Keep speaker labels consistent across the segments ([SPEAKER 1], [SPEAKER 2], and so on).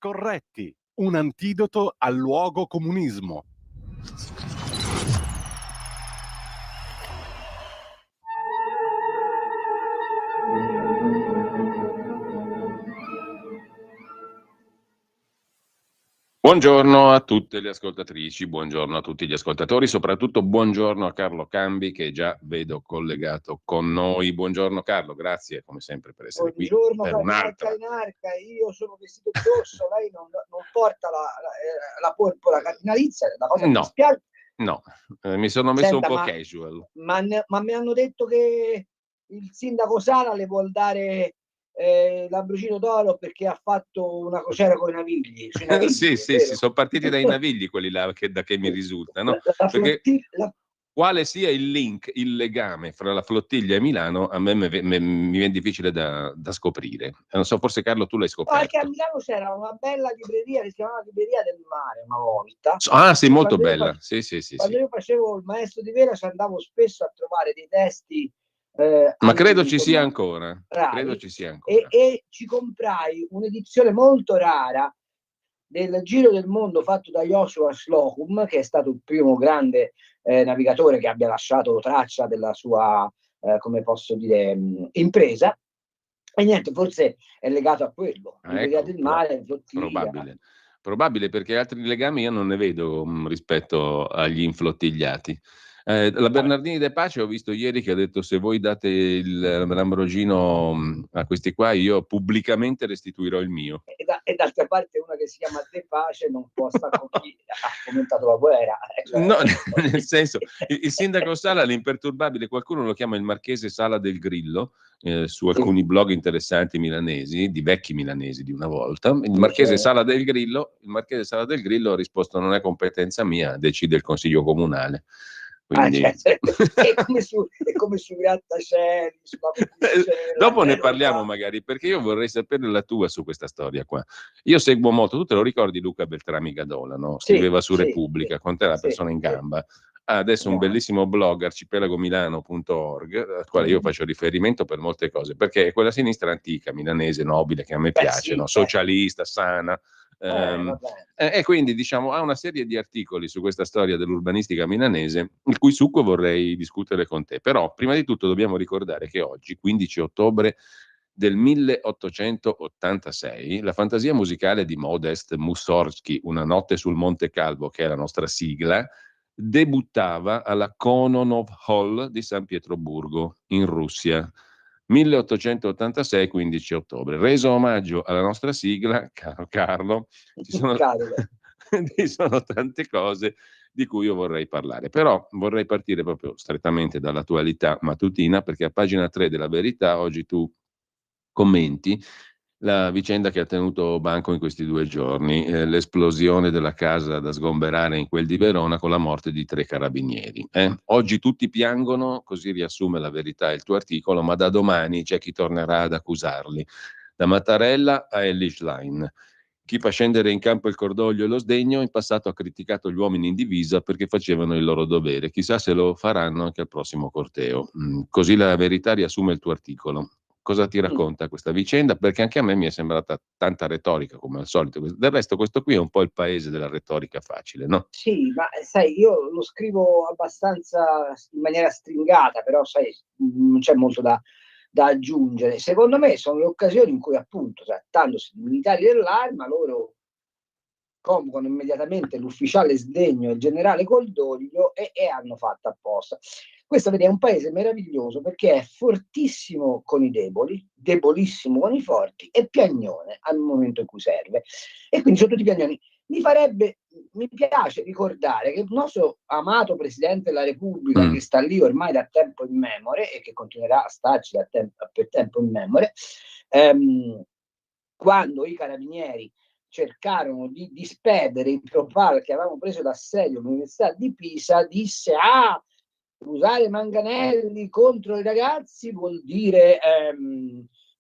[SPEAKER 1] scorretti, un antidoto al luogo comunismo.
[SPEAKER 2] Buongiorno a tutte le ascoltatrici, buongiorno a tutti gli ascoltatori, soprattutto buongiorno a Carlo Cambi che già vedo collegato con noi. Buongiorno Carlo, grazie come sempre per essere qui per un'altra.
[SPEAKER 3] Carinarca, io sono vestito di rosso, lei non porta la porpora cardinalizia, la cosa mi dispiace.
[SPEAKER 2] No, mi sono messo
[SPEAKER 3] Senta,
[SPEAKER 2] un po' casual.
[SPEAKER 3] Ma mi hanno detto che il sindaco Sala le vuol dare l'Abrucino d'oro perché ha fatto una crociera con i navigli.
[SPEAKER 2] Sì, sono partiti dai navigli quelli là da che mi risulta, no? Perché quale sia il link, il legame fra la flottiglia e Milano, a me mi viene difficile da scoprire. Non so, forse Carlo tu l'hai scoperto.
[SPEAKER 3] Perché a Milano c'era una bella libreria che si chiamava Libreria del Mare una volta.
[SPEAKER 2] Ah sì, molto bella.
[SPEAKER 3] Quando io facevo il maestro di Vera ci andavo spesso a trovare dei testi.
[SPEAKER 2] Ma credo ci sia ancora.
[SPEAKER 3] E ci comprai un'edizione molto rara del Giro del Mondo fatto da Joshua Slocum, che è stato il primo grande navigatore che abbia lasciato traccia della sua, come posso dire, impresa. E niente, forse è legato a quello. Libreria del Mare, flottiglia.
[SPEAKER 2] Probabile, perché altri legami io non ne vedo rispetto agli inflottigliati. La Bernardini De Pace ho visto ieri che ha detto: se voi date l'Ambrogino a questi qua, io pubblicamente restituirò il mio.
[SPEAKER 3] E d'altra parte una che si chiama De Pace non può stare con chi ha fomentato la guerra.
[SPEAKER 2] No, nel senso, il sindaco Sala, l'imperturbabile, qualcuno lo chiama il marchese Sala del Grillo, su alcuni blog interessanti milanesi, di vecchi milanesi di una volta. Il marchese Sala del Grillo ha risposto: non è competenza mia, decide il consiglio comunale. Quindi...
[SPEAKER 3] è come su grattacieli,
[SPEAKER 2] dopo ne parliamo magari, perché io vorrei sapere la tua su questa storia qua. Io seguo molto, tu te lo ricordi Luca Beltrami Gadola, no? Scriveva su Repubblica, con te la persona in gamba. Ha adesso un bellissimo blog, arcipelagomilano.org, al quale io faccio riferimento per molte cose, perché è quella sinistra antica, milanese, nobile, che a me piace, no? Socialista, sana. E quindi diciamo ha una serie di articoli su questa storia dell'urbanistica milanese, il cui succo vorrei discutere con te. Però prima di tutto dobbiamo ricordare che oggi, 15 ottobre del 1886, la fantasia musicale di Modest Mussorgsky, Una notte sul Monte Calvo, che è la nostra sigla, debuttava alla Kononov Hall di San Pietroburgo in Russia. 1886, 15 ottobre. Reso omaggio alla nostra sigla, caro Carlo, ci sono tante cose di cui io vorrei parlare, però vorrei partire proprio strettamente dall'attualità mattutina, perché a pagina 3 della Verità oggi tu commenti la vicenda che ha tenuto banco in questi 2 giorni, l'esplosione della casa da sgomberare in quel di Verona con la morte di 3 carabinieri. Oggi tutti piangono, così riassume la Verità il tuo articolo, ma da domani c'è chi tornerà ad accusarli. Da Mattarella a Elly Schlein. Chi fa scendere in campo il cordoglio e lo sdegno in passato ha criticato gli uomini in divisa perché facevano il loro dovere. Chissà se lo faranno anche al prossimo corteo. Così la Verità riassume il tuo articolo. Cosa ti racconta questa vicenda? Perché anche a me mi è sembrata tanta retorica, come al solito. Del resto questo qui è un po' il paese della retorica facile, no?
[SPEAKER 3] Sì, ma sai, io lo scrivo abbastanza in maniera stringata, però sai, non c'è molto da aggiungere. Secondo me sono le occasioni in cui, appunto, trattandosi di militari dell'arma, loro convocano immediatamente l'ufficiale sdegno e il generale Cordoglio e hanno fatto apposta. Questo è un paese meraviglioso perché è fortissimo con i deboli, debolissimo con i forti e piagnone al momento in cui serve. E quindi sono tutti piagnoni. Mi piace ricordare che il nostro amato Presidente della Repubblica, che sta lì ormai da tempo immemore e che continuerà a starci per tempo immemore, quando i carabinieri cercarono di disperdere il propal che avevamo preso d'assedio all'Università di Pisa, disse: usare manganelli contro i ragazzi vuol dire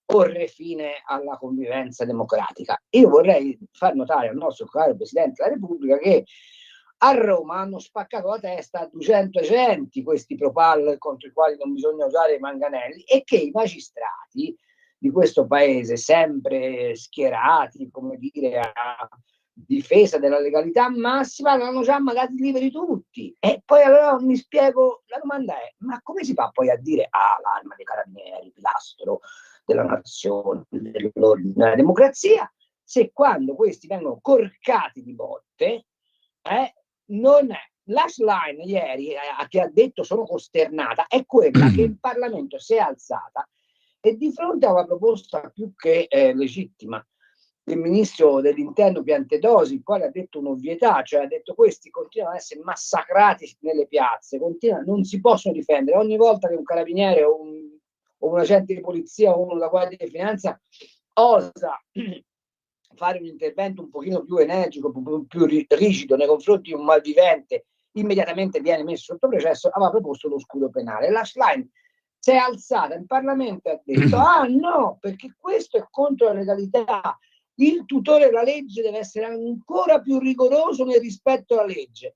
[SPEAKER 3] porre fine alla convivenza democratica. Io vorrei far notare al nostro caro Presidente della Repubblica che a Roma hanno spaccato la testa a 200 agenti questi propal contro i quali non bisogna usare i manganelli, e che i magistrati di questo paese, sempre schierati, come dire, a difesa della legalità massima, l'hanno già mandati liberi tutti. E poi allora mi spiego, la domanda è, ma come si fa poi a dire l'arma dei carabinieri, pilastro della nazione, dell'ordine, della democrazia, se quando questi vengono corcati di botte, non è. L'Ashline ieri, che ha detto sono costernata, è quella che il Parlamento si è alzata e di fronte a una proposta più che legittima del ministro dell'interno Piantedosi, il quale ha detto un'ovvietà, cioè ha detto questi continuano ad essere massacrati nelle piazze, non si possono difendere. Ogni volta che un carabiniere o un agente di polizia o uno della Guardia di Finanza osa fare un intervento un pochino più energico, più rigido nei confronti di un malvivente, immediatamente viene messo sotto processo, aveva proposto lo scudo penale. L'Ashline si è alzata in Parlamento e ha detto no, perché questo è contro la legalità, il tutore della legge deve essere ancora più rigoroso nel rispetto alla legge.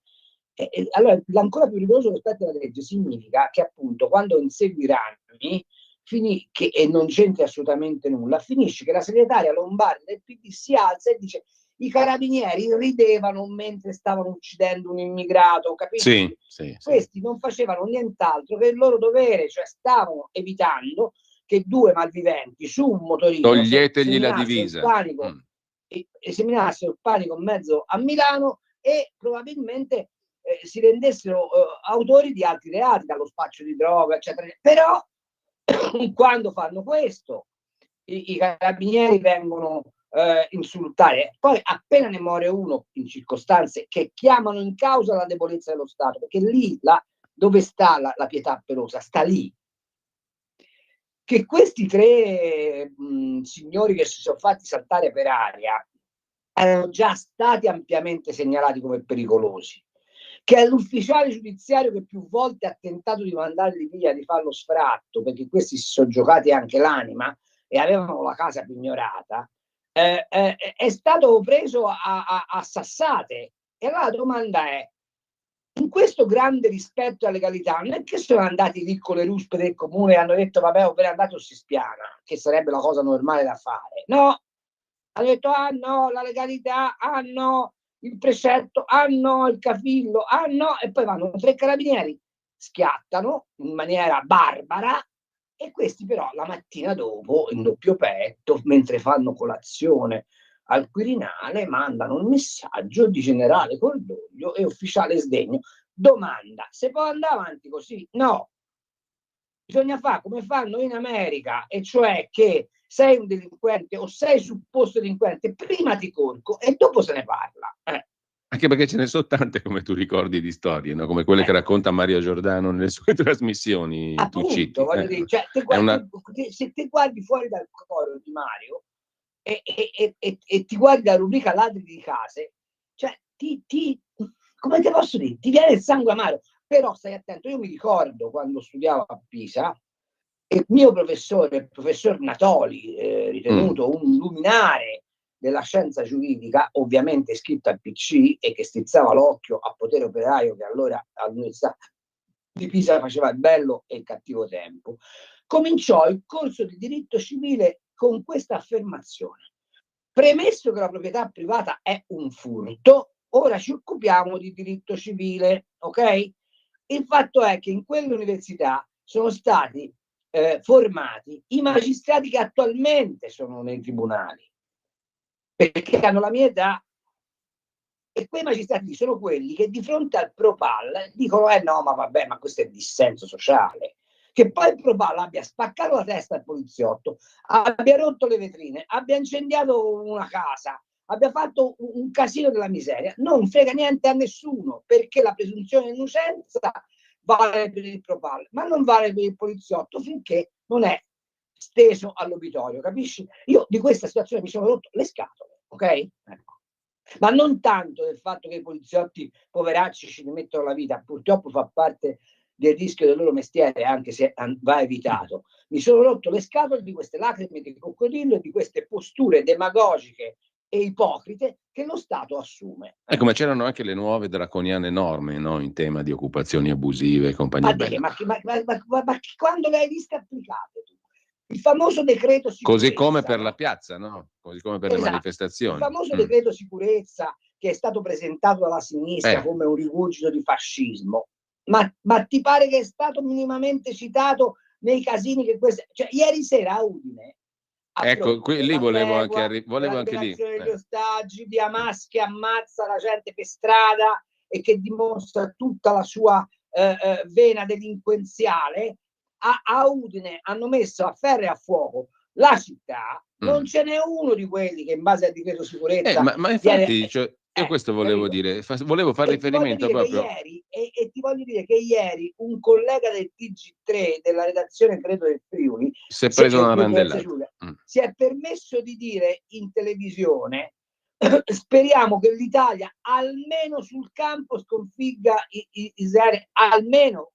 [SPEAKER 3] Allora, l'ancora più rigoroso rispetto alla legge significa che appunto quando insegui Rami e non c'entra assolutamente nulla, finisce che la segretaria Lombardi del PD si alza e dice i carabinieri ridevano mentre stavano uccidendo un immigrato, capisci?
[SPEAKER 2] Sì.
[SPEAKER 3] Questi non facevano nient'altro che il loro dovere, cioè stavano evitando che due malviventi su un motorino
[SPEAKER 2] toglietegli la divisa
[SPEAKER 3] seminassero il panico in mezzo a Milano e probabilmente si rendessero autori di altri reati, dallo spaccio di droga, eccetera. Però quando fanno questo i carabinieri vengono insultati, poi appena ne muore uno in circostanze che chiamano in causa la debolezza dello Stato, perché lì dove sta la pietà pelosa, sta lì. Che questi tre signori che si sono fatti saltare per aria erano già stati ampiamente segnalati come pericolosi, che è l'ufficiale giudiziario che più volte ha tentato di mandarli via, di farlo sfratto, perché questi si sono giocati anche l'anima e avevano la casa pignorata, è stato preso a sassate. E allora la domanda è, in questo grande rispetto alla legalità, non è che sono andati lì con le ruspe del comune e hanno detto vabbè, appena andato si spiana, che sarebbe la cosa normale da fare. No, hanno detto no, la legalità, no, il precetto, no, il cavillo, no, e poi vanno tre carabinieri, schiattano in maniera barbara e questi però la mattina dopo, in doppio petto, mentre fanno colazione al Quirinale, mandano un messaggio di generale cordoglio e ufficiale sdegno. Domanda, se può andare avanti così? No. Bisogna fare come fanno in America, e cioè che sei un delinquente o sei supposto delinquente, prima ti corco e dopo se ne parla.
[SPEAKER 2] Anche perché ce ne sono tante, come tu ricordi, di storie, no? Come quelle che racconta Mario Giordano nelle sue trasmissioni.
[SPEAKER 3] Appunto,
[SPEAKER 2] tu citi.
[SPEAKER 3] voglio dire, cioè, se te guardi fuori dal coro di Mario e ti guardi la rubrica ladri di case, cioè come te posso dire, ti viene il sangue amaro. Però stai attento, io mi ricordo quando studiavo a Pisa e il mio professore, il professor Natoli, ritenuto un luminare della scienza giuridica, ovviamente iscritto al PC e che strizzava l'occhio a Potere Operaio, che allora all'Università di Pisa faceva il bello e il cattivo tempo, cominciò il corso di diritto civile con questa affermazione: premesso che la proprietà privata è un furto, ora ci occupiamo di diritto civile, ok? Il fatto è che in quell'università sono stati formati i magistrati che attualmente sono nei tribunali, perché hanno la mia età, e quei magistrati sono quelli che di fronte al Propal dicono no, ma vabbè, ma questo è dissenso sociale. Che poi il Propal abbia spaccato la testa al poliziotto, abbia rotto le vetrine, abbia incendiato una casa, abbia fatto un casino della miseria, non frega niente a nessuno, perché la presunzione di innocenza vale per il Propal, ma non vale per il poliziotto finché non è steso all'obitorio, capisci? Io di questa situazione mi sono rotto le scatole, ok? Ecco. Ma non tanto del fatto che i poliziotti poveracci ci rimettono la vita, purtroppo fa parte del rischio del loro mestiere, anche se va evitato. Mi sono rotto le scatole di queste lacrime di coccodrillo e di queste posture demagogiche e ipocrite che lo Stato assume.
[SPEAKER 2] Ecco, ma c'erano anche le nuove draconiane norme, no? In tema di occupazioni abusive e compagnia bella.
[SPEAKER 3] Ma quando le hai viste applicate tu? Il famoso decreto sicurezza.
[SPEAKER 2] Così come per la piazza, no? Così come per le manifestazioni.
[SPEAKER 3] Il famoso decreto sicurezza che è stato presentato dalla sinistra come un rigurgito di fascismo. Ma ti pare che è stato minimamente citato nei casini che cioè, ieri sera a Udine,
[SPEAKER 2] ecco, lì volevo anche
[SPEAKER 3] volevo anche lì degli ostaggi di Hamas che ammazza la gente per strada e che dimostra tutta la sua vena delinquenziale. A Udine hanno messo a ferro e a fuoco la città. Non ce n'è uno di quelli che in base al decreto sicurezza
[SPEAKER 2] ma infatti io questo volevo dire, volevo fare riferimento proprio
[SPEAKER 3] ti voglio dire che ieri un collega del TG3 della redazione credo del Friuli
[SPEAKER 2] si è preso una randellata,
[SPEAKER 3] si è permesso di dire in televisione speriamo che l'Italia almeno sul campo sconfigga Israele, almeno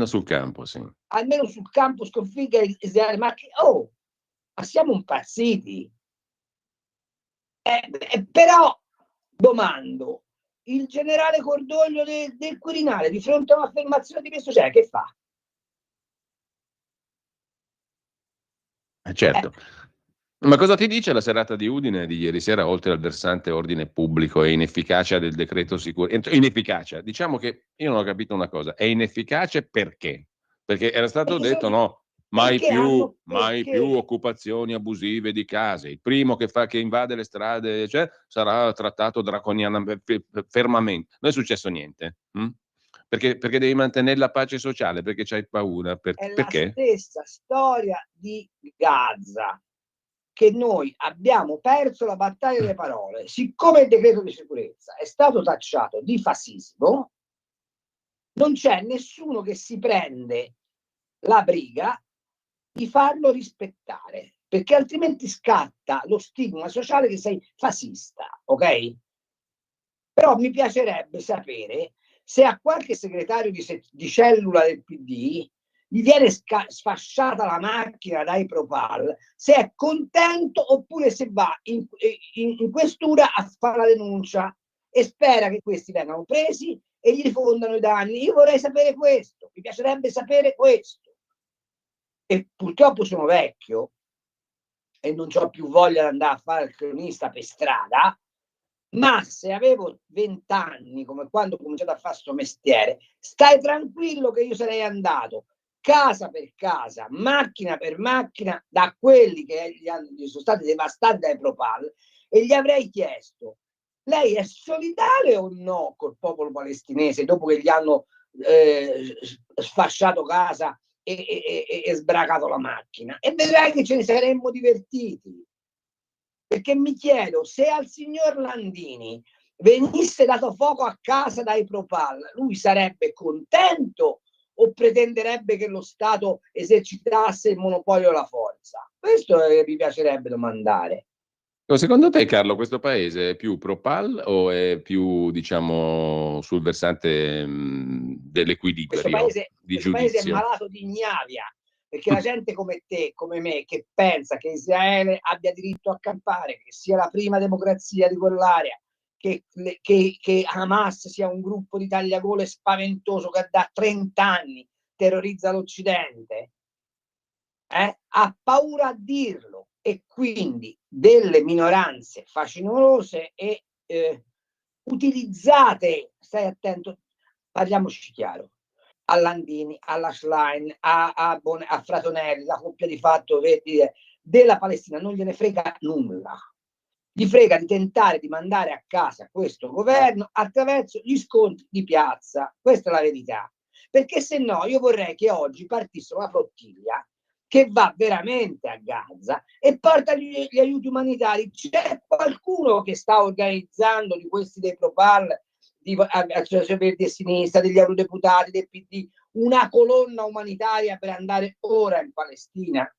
[SPEAKER 2] sul campo, sì.
[SPEAKER 3] Almeno sul campo sconfigga Israele, ma siamo impazziti. Però domando, il generale Cordoglio del Quirinale di fronte a un'affermazione di questo genere che fa?
[SPEAKER 2] Certo. Ma cosa ti dice la serata di Udine di ieri sera, oltre al versante ordine pubblico e inefficacia del decreto sicurezza? Inefficacia, diciamo che io non ho capito una cosa, è inefficace perché? Perché era stato detto no, mai più occupazioni abusive di case, il primo che invade le strade sarà trattato draconianamente, fermamente. Non è successo niente. Perché devi mantenere la pace sociale, perché c'hai paura. Perché?
[SPEAKER 3] È la stessa storia di Gaza, che noi abbiamo perso la battaglia delle parole. Siccome il decreto di sicurezza è stato tacciato di fascismo, non c'è nessuno che si prende la briga di farlo rispettare, perché altrimenti scatta lo stigma sociale che sei fascista, ok? Però mi piacerebbe sapere se a qualche segretario di cellula del PD gli viene sfasciata la macchina dai Propal, se è contento oppure se va in questura a fare la denuncia e spera che questi vengano presi e gli rifondano i danni. Io vorrei sapere questo, mi piacerebbe sapere questo. E purtroppo sono vecchio e non ho più voglia di andare a fare il cronista per strada, ma se avevo 20 anni, come quando ho cominciato a fare questo mestiere, stai tranquillo che io sarei andato casa per casa, macchina per macchina, da quelli che gli sono stati devastati dai Propal e gli avrei chiesto: lei è solidale o no col popolo palestinese dopo che gli hanno sfasciato casa e sbracato la macchina? E vedrai che ce ne saremmo divertiti. Perché mi chiedo, se al signor Landini venisse dato fuoco a casa dai Propal, lui sarebbe contento o pretenderebbe che lo Stato esercitasse il monopolio della forza? Questo mi piacerebbe domandare.
[SPEAKER 2] Secondo te, Carlo, questo paese è più pro-PAL o è più, diciamo, sul versante dell'equilibrio
[SPEAKER 3] questo paese è malato di ignavia, perché la gente come te, come me, che pensa che Israele abbia diritto a campare, che sia la prima democrazia di quell'area, che Hamas sia un gruppo di tagliagole spaventoso che da 30 anni terrorizza l'Occidente, ha paura a dirlo, e quindi delle minoranze facinose e utilizzate, stai attento, parliamoci chiaro, a Landini, alla Schlein, a Fratonelli, la coppia di fatto della Palestina non gliene frega nulla. Gli frega di tentare di mandare a casa questo governo attraverso gli scontri di piazza. Questa è la verità. Perché se no io vorrei che oggi partisse una flottiglia che va veramente a Gaza e porta gli aiuti umanitari. C'è qualcuno che sta organizzando di questi dei Propal, di Associazione Verdi e Sinistra, degli eurodeputati, del PD, una colonna umanitaria per andare ora in Palestina?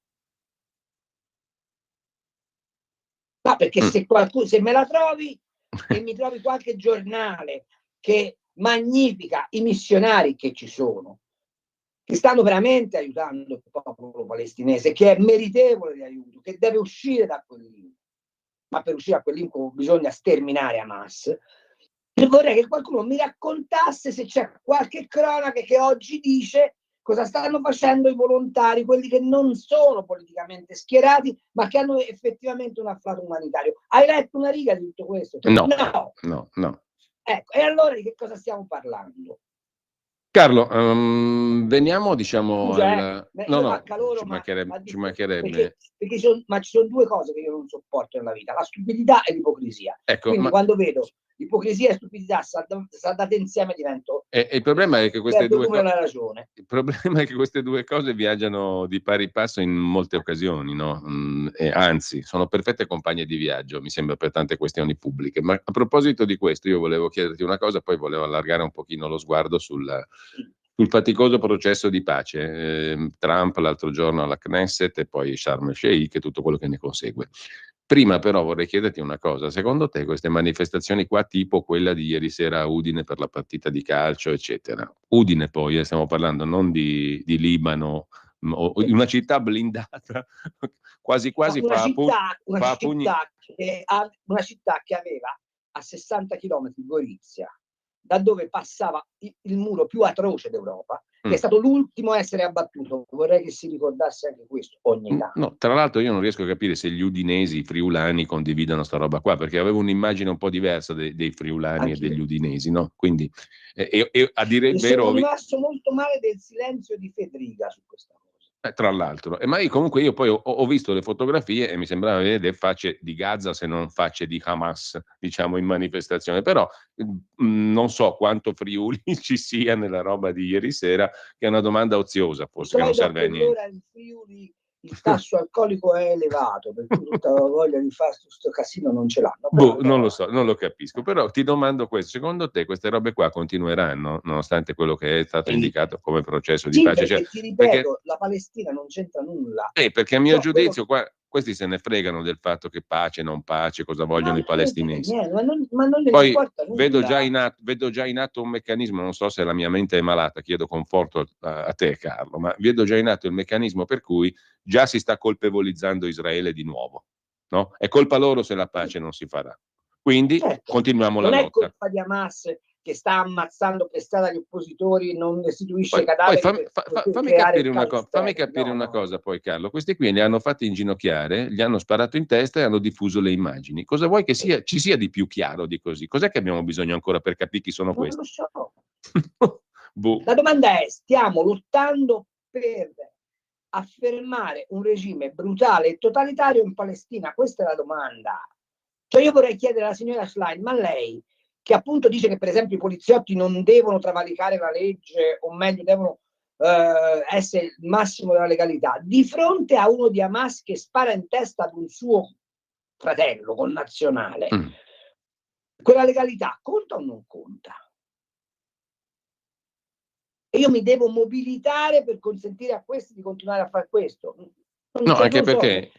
[SPEAKER 3] No, perché se me la trovi e mi trovi qualche giornale che magnifica i missionari che ci sono, che stanno veramente aiutando il popolo palestinese, che è meritevole di aiuto, che deve uscire da quell'incubo, ma per uscire da quell'incubo bisogna sterminare Hamas. E vorrei che qualcuno mi raccontasse se c'è qualche cronaca che oggi dice cosa stanno facendo i volontari, quelli che non sono politicamente schierati, ma che hanno effettivamente un afflato umanitario. Hai letto una riga di tutto questo?
[SPEAKER 2] No.
[SPEAKER 3] Ecco, e allora di che cosa stiamo parlando?
[SPEAKER 2] Carlo, veniamo diciamo
[SPEAKER 3] Scusa, io
[SPEAKER 2] no,
[SPEAKER 3] fa calore,
[SPEAKER 2] ci mancherebbe.
[SPEAKER 3] Perché ci sono due cose che io non sopporto nella vita, la stupidità e l'ipocrisia.
[SPEAKER 2] Ecco,
[SPEAKER 3] quindi quando vedo ipocrisia e stupidità saltate insieme divento...
[SPEAKER 2] E il problema è che queste due
[SPEAKER 3] cose... la ragione.
[SPEAKER 2] Il problema è che queste due cose viaggiano di pari passo in molte occasioni, no? E anzi, sono perfette compagne di viaggio, mi sembra, per tante questioni pubbliche. Ma a proposito di questo, io volevo chiederti una cosa, poi volevo allargare un pochino lo sguardo sul faticoso processo di pace. Trump l'altro giorno alla Knesset e poi Sharm el-Sheikh e tutto quello che ne consegue. Prima però vorrei chiederti una cosa, secondo te queste manifestazioni qua, tipo quella di ieri sera a Udine per la partita di calcio, eccetera, Udine poi, stiamo parlando non di Libano, o in una città blindata, quasi
[SPEAKER 3] una città che aveva a 60 km Gorizia, da dove passava il muro più atroce d'Europa, che è stato l'ultimo a essere abbattuto. Vorrei che si ricordasse anche questo ogni tanto.
[SPEAKER 2] No, tra l'altro io non riesco a capire se gli udinesi, i friulani condividano sta roba qua, perché avevo un'immagine un po' diversa dei friulani e degli udinesi, no? Quindi, a dire il vero...
[SPEAKER 3] Sono rimasto molto male del silenzio di Federica su questa cosa.
[SPEAKER 2] Tra l'altro, ma io poi ho visto le fotografie e mi sembrava vedere facce di Gaza, se non facce di Hamas, diciamo, in manifestazione. Però non so quanto Friuli ci sia nella roba di ieri sera, che è una domanda oziosa, forse, che non serve a niente.
[SPEAKER 3] In Friuli il tasso alcolico è elevato, per cui tutta la voglia di fare questo casino non ce l'hanno.
[SPEAKER 2] Non lo so, non lo capisco, però ti domando questo: secondo te queste robe qua continueranno, nonostante quello che è stato indicato come processo di pace?
[SPEAKER 3] Perché, ti ripeto, la Palestina non c'entra nulla.
[SPEAKER 2] Perché a mio giudizio qua questi se ne fregano del fatto che pace, non pace, cosa vogliono i palestinesi.
[SPEAKER 3] Ma non
[SPEAKER 2] Poi
[SPEAKER 3] importa nulla.
[SPEAKER 2] vedo già in atto un meccanismo, non so se la mia mente è malata, chiedo conforto a te Carlo, ma vedo già in atto il meccanismo per cui già si sta colpevolizzando Israele di nuovo, no? È colpa loro se la pace non si farà. Quindi continuiamo la lotta.
[SPEAKER 3] Non è colpa di Hamas che sta ammazzando per strada gli oppositori, non restituisce cadaveri.
[SPEAKER 2] Fammi capire una cosa poi, Carlo. Questi qui li hanno fatti inginocchiare, gli hanno sparato in testa e hanno diffuso le immagini. Cosa vuoi che ci sia di più chiaro di così? Cos'è che abbiamo bisogno ancora per capire chi sono questi?
[SPEAKER 3] Non lo so. La domanda è: stiamo lottando per affermare un regime brutale e totalitario in Palestina? Questa è la domanda. Cioè, io vorrei chiedere alla signora Schlein, ma lei, che appunto dice che per esempio i poliziotti non devono travalicare la legge, o meglio devono essere il massimo della legalità, di fronte a uno di Hamas che spara in testa ad un suo fratello connazionale, quella legalità conta o non conta? E io mi devo mobilitare per consentire a questi di continuare a fare questo?
[SPEAKER 2] No, anche perché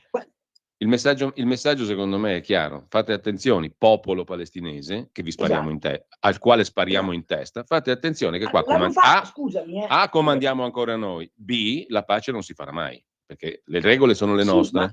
[SPEAKER 2] il messaggio secondo me è chiaro: fate attenzione, popolo palestinese che vi spariamo al quale spariamo in testa, fate attenzione che qua comandiamo ancora noi, B, la pace non si farà mai, perché le regole sono le nostre.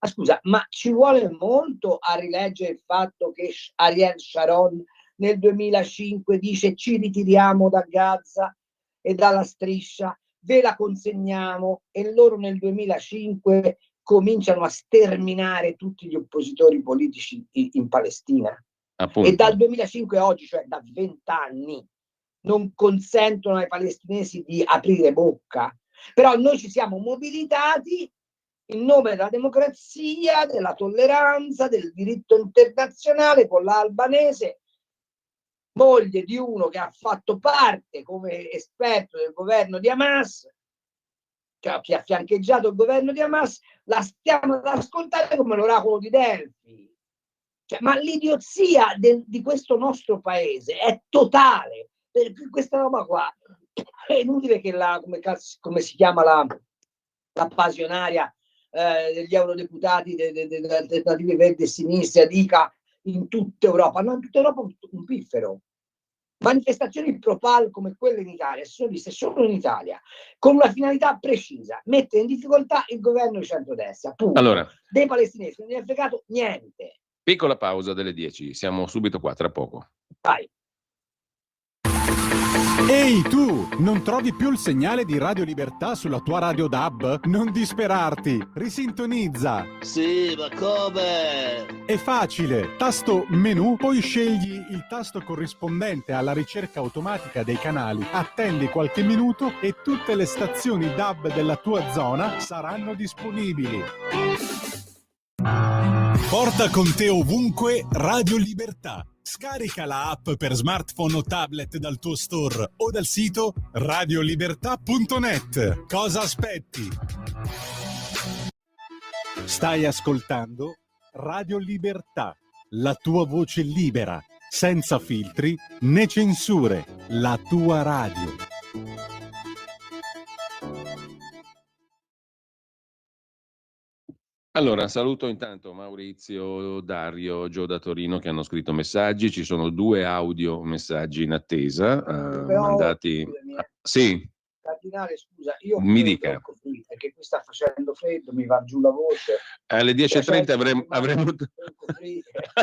[SPEAKER 3] Scusa, ma ci vuole molto a rileggere il fatto che Ariel Sharon nel 2005 dice: ci ritiriamo da Gaza e dalla striscia, ve la consegniamo, e loro nel 2005 cominciano a sterminare tutti gli oppositori politici in Palestina.
[SPEAKER 2] Appunto.
[SPEAKER 3] E dal 2005 a oggi, cioè da 20 anni, non consentono ai palestinesi di aprire bocca. Però noi ci siamo mobilitati in nome della democrazia, della tolleranza, del diritto internazionale, con l'albanese, moglie di uno che ha fatto parte come esperto del governo di Hamas, cioè che ha fiancheggiato il governo di Hamas. La stiamo ad ascoltare come l'oracolo di Delfi. Cioè, ma l'idiozia di questo nostro paese è totale, perché questa roba qua è inutile che come si chiama la passionaria degli eurodeputati delle alternative verdi e sinistra dica in tutta Europa. No, in tutta Europa un piffero. Manifestazioni pro-PAL come quelle in Italia si sono viste solo in Italia, con una finalità precisa: mettere in difficoltà il governo di centrodestra.
[SPEAKER 2] Allora,
[SPEAKER 3] dei palestinesi non ne è fregato niente.
[SPEAKER 2] Piccola pausa delle 10, siamo subito qua, tra poco.
[SPEAKER 3] Vai.
[SPEAKER 4] Ehi tu, non trovi più il segnale di Radio Libertà sulla tua radio DAB? Non disperarti, risintonizza.
[SPEAKER 5] Sì, ma come?
[SPEAKER 4] È facile, tasto menu, poi scegli il tasto corrispondente alla ricerca automatica dei canali, attendi qualche minuto e tutte le stazioni DAB della tua zona saranno disponibili. Porta con te ovunque Radio Libertà. Scarica la app per smartphone o tablet dal tuo store o dal sito radiolibertà.net. Cosa aspetti? Stai ascoltando Radio Libertà, la tua voce libera, senza filtri né censure, la tua radio.
[SPEAKER 2] Allora, saluto intanto Maurizio, Dario, Gio da Torino che hanno scritto messaggi. Ci sono 2 audio messaggi in attesa, mandati. Sì.
[SPEAKER 3] Cardinale, scusa, io
[SPEAKER 2] mi dica.
[SPEAKER 3] Perché qui sta facendo freddo, mi va giù la voce.
[SPEAKER 2] Alle 10:30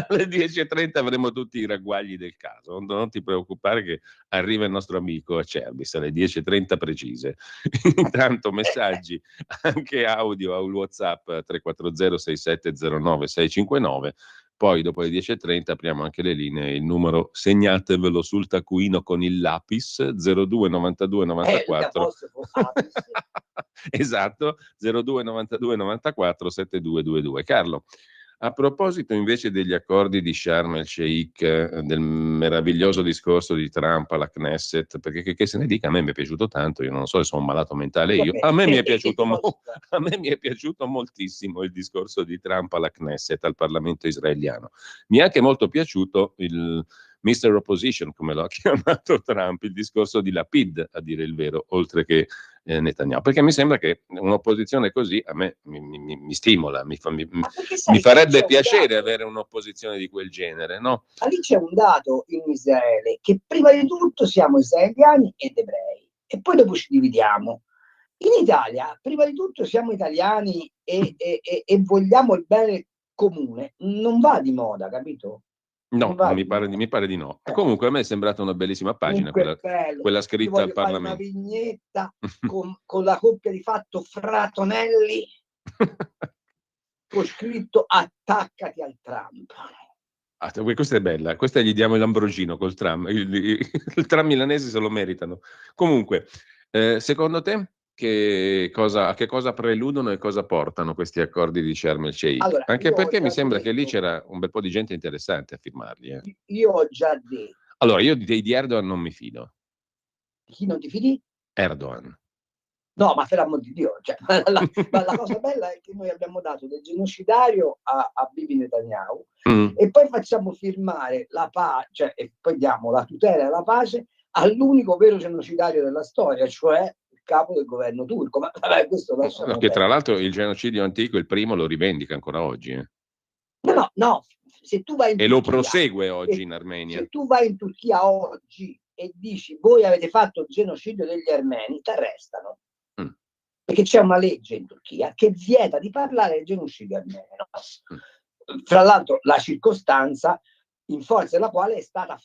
[SPEAKER 2] alle 10:30 avremo tutti i ragguagli del caso. Non ti preoccupare che arriva il nostro amico Acerbis alle 10:30 precise. Intanto messaggi anche audio al WhatsApp 340 6709 659. Poi dopo le 10:30 apriamo anche le linee, il numero segnatevelo sul taccuino con il lapis 02 92 94 esatto 02 92 94 7222. Carlo, a proposito invece degli accordi di Sharm el Sheikh, del meraviglioso discorso di Trump alla Knesset, perché che se ne dica, a me mi è piaciuto tanto, io non so se sono un malato mentale io, a me mi è piaciuto moltissimo il discorso di Trump alla Knesset, al Parlamento israeliano. Mi è anche molto piaciuto il Mr. Opposition, come lo ha chiamato Trump, il discorso di Lapid, a dire il vero, oltre che Netanyahu, perché mi sembra che un'opposizione così a me mi stimola, mi farebbe piacere avere un'opposizione di quel genere, no?
[SPEAKER 3] Ma lì c'è un dato in Israele, che prima di tutto siamo israeliani ed ebrei, e poi dopo ci dividiamo. In Italia, prima di tutto siamo italiani e vogliamo il bene comune, non va di moda, capito?
[SPEAKER 2] No, mi pare di no. Comunque a me è sembrata una bellissima pagina quella scritta al Parlamento.
[SPEAKER 3] Fare una vignetta con la coppia di fatto Fratonelli con scritto attaccati al Trump.
[SPEAKER 2] Questa è bella, questa gli diamo l'Ambrogino col tram, il tram milanese se lo meritano. Comunque, secondo te a che cosa preludono e cosa portano questi accordi di Sharm el Sheikh?
[SPEAKER 3] Allora,
[SPEAKER 2] anche perché mi sembra che lì c'era un bel po' di gente interessante a firmarli.
[SPEAKER 3] Io ho già detto.
[SPEAKER 2] Allora, io di Erdogan non mi fido.
[SPEAKER 3] Di chi non ti fidi?
[SPEAKER 2] Erdogan.
[SPEAKER 3] No, ma per amor di Dio, cioè, ma la cosa bella è che noi abbiamo dato del genocidario a Bibi Netanyahu e poi facciamo firmare la pace, cioè, e poi diamo la tutela e la pace all'unico vero genocidario della storia, cioè capo del governo turco, ma questo
[SPEAKER 2] che tra l'altro il genocidio antico, il primo, lo rivendica ancora oggi.
[SPEAKER 3] No, se tu vai in
[SPEAKER 2] e
[SPEAKER 3] Turchia,
[SPEAKER 2] lo prosegue oggi in Armenia.
[SPEAKER 3] Se tu vai in Turchia oggi e dici voi avete fatto il genocidio degli armeni, ti arrestano. Perché c'è una legge in Turchia che vieta di parlare del genocidio armeno. Fra l'altro la circostanza in forza della quale è stata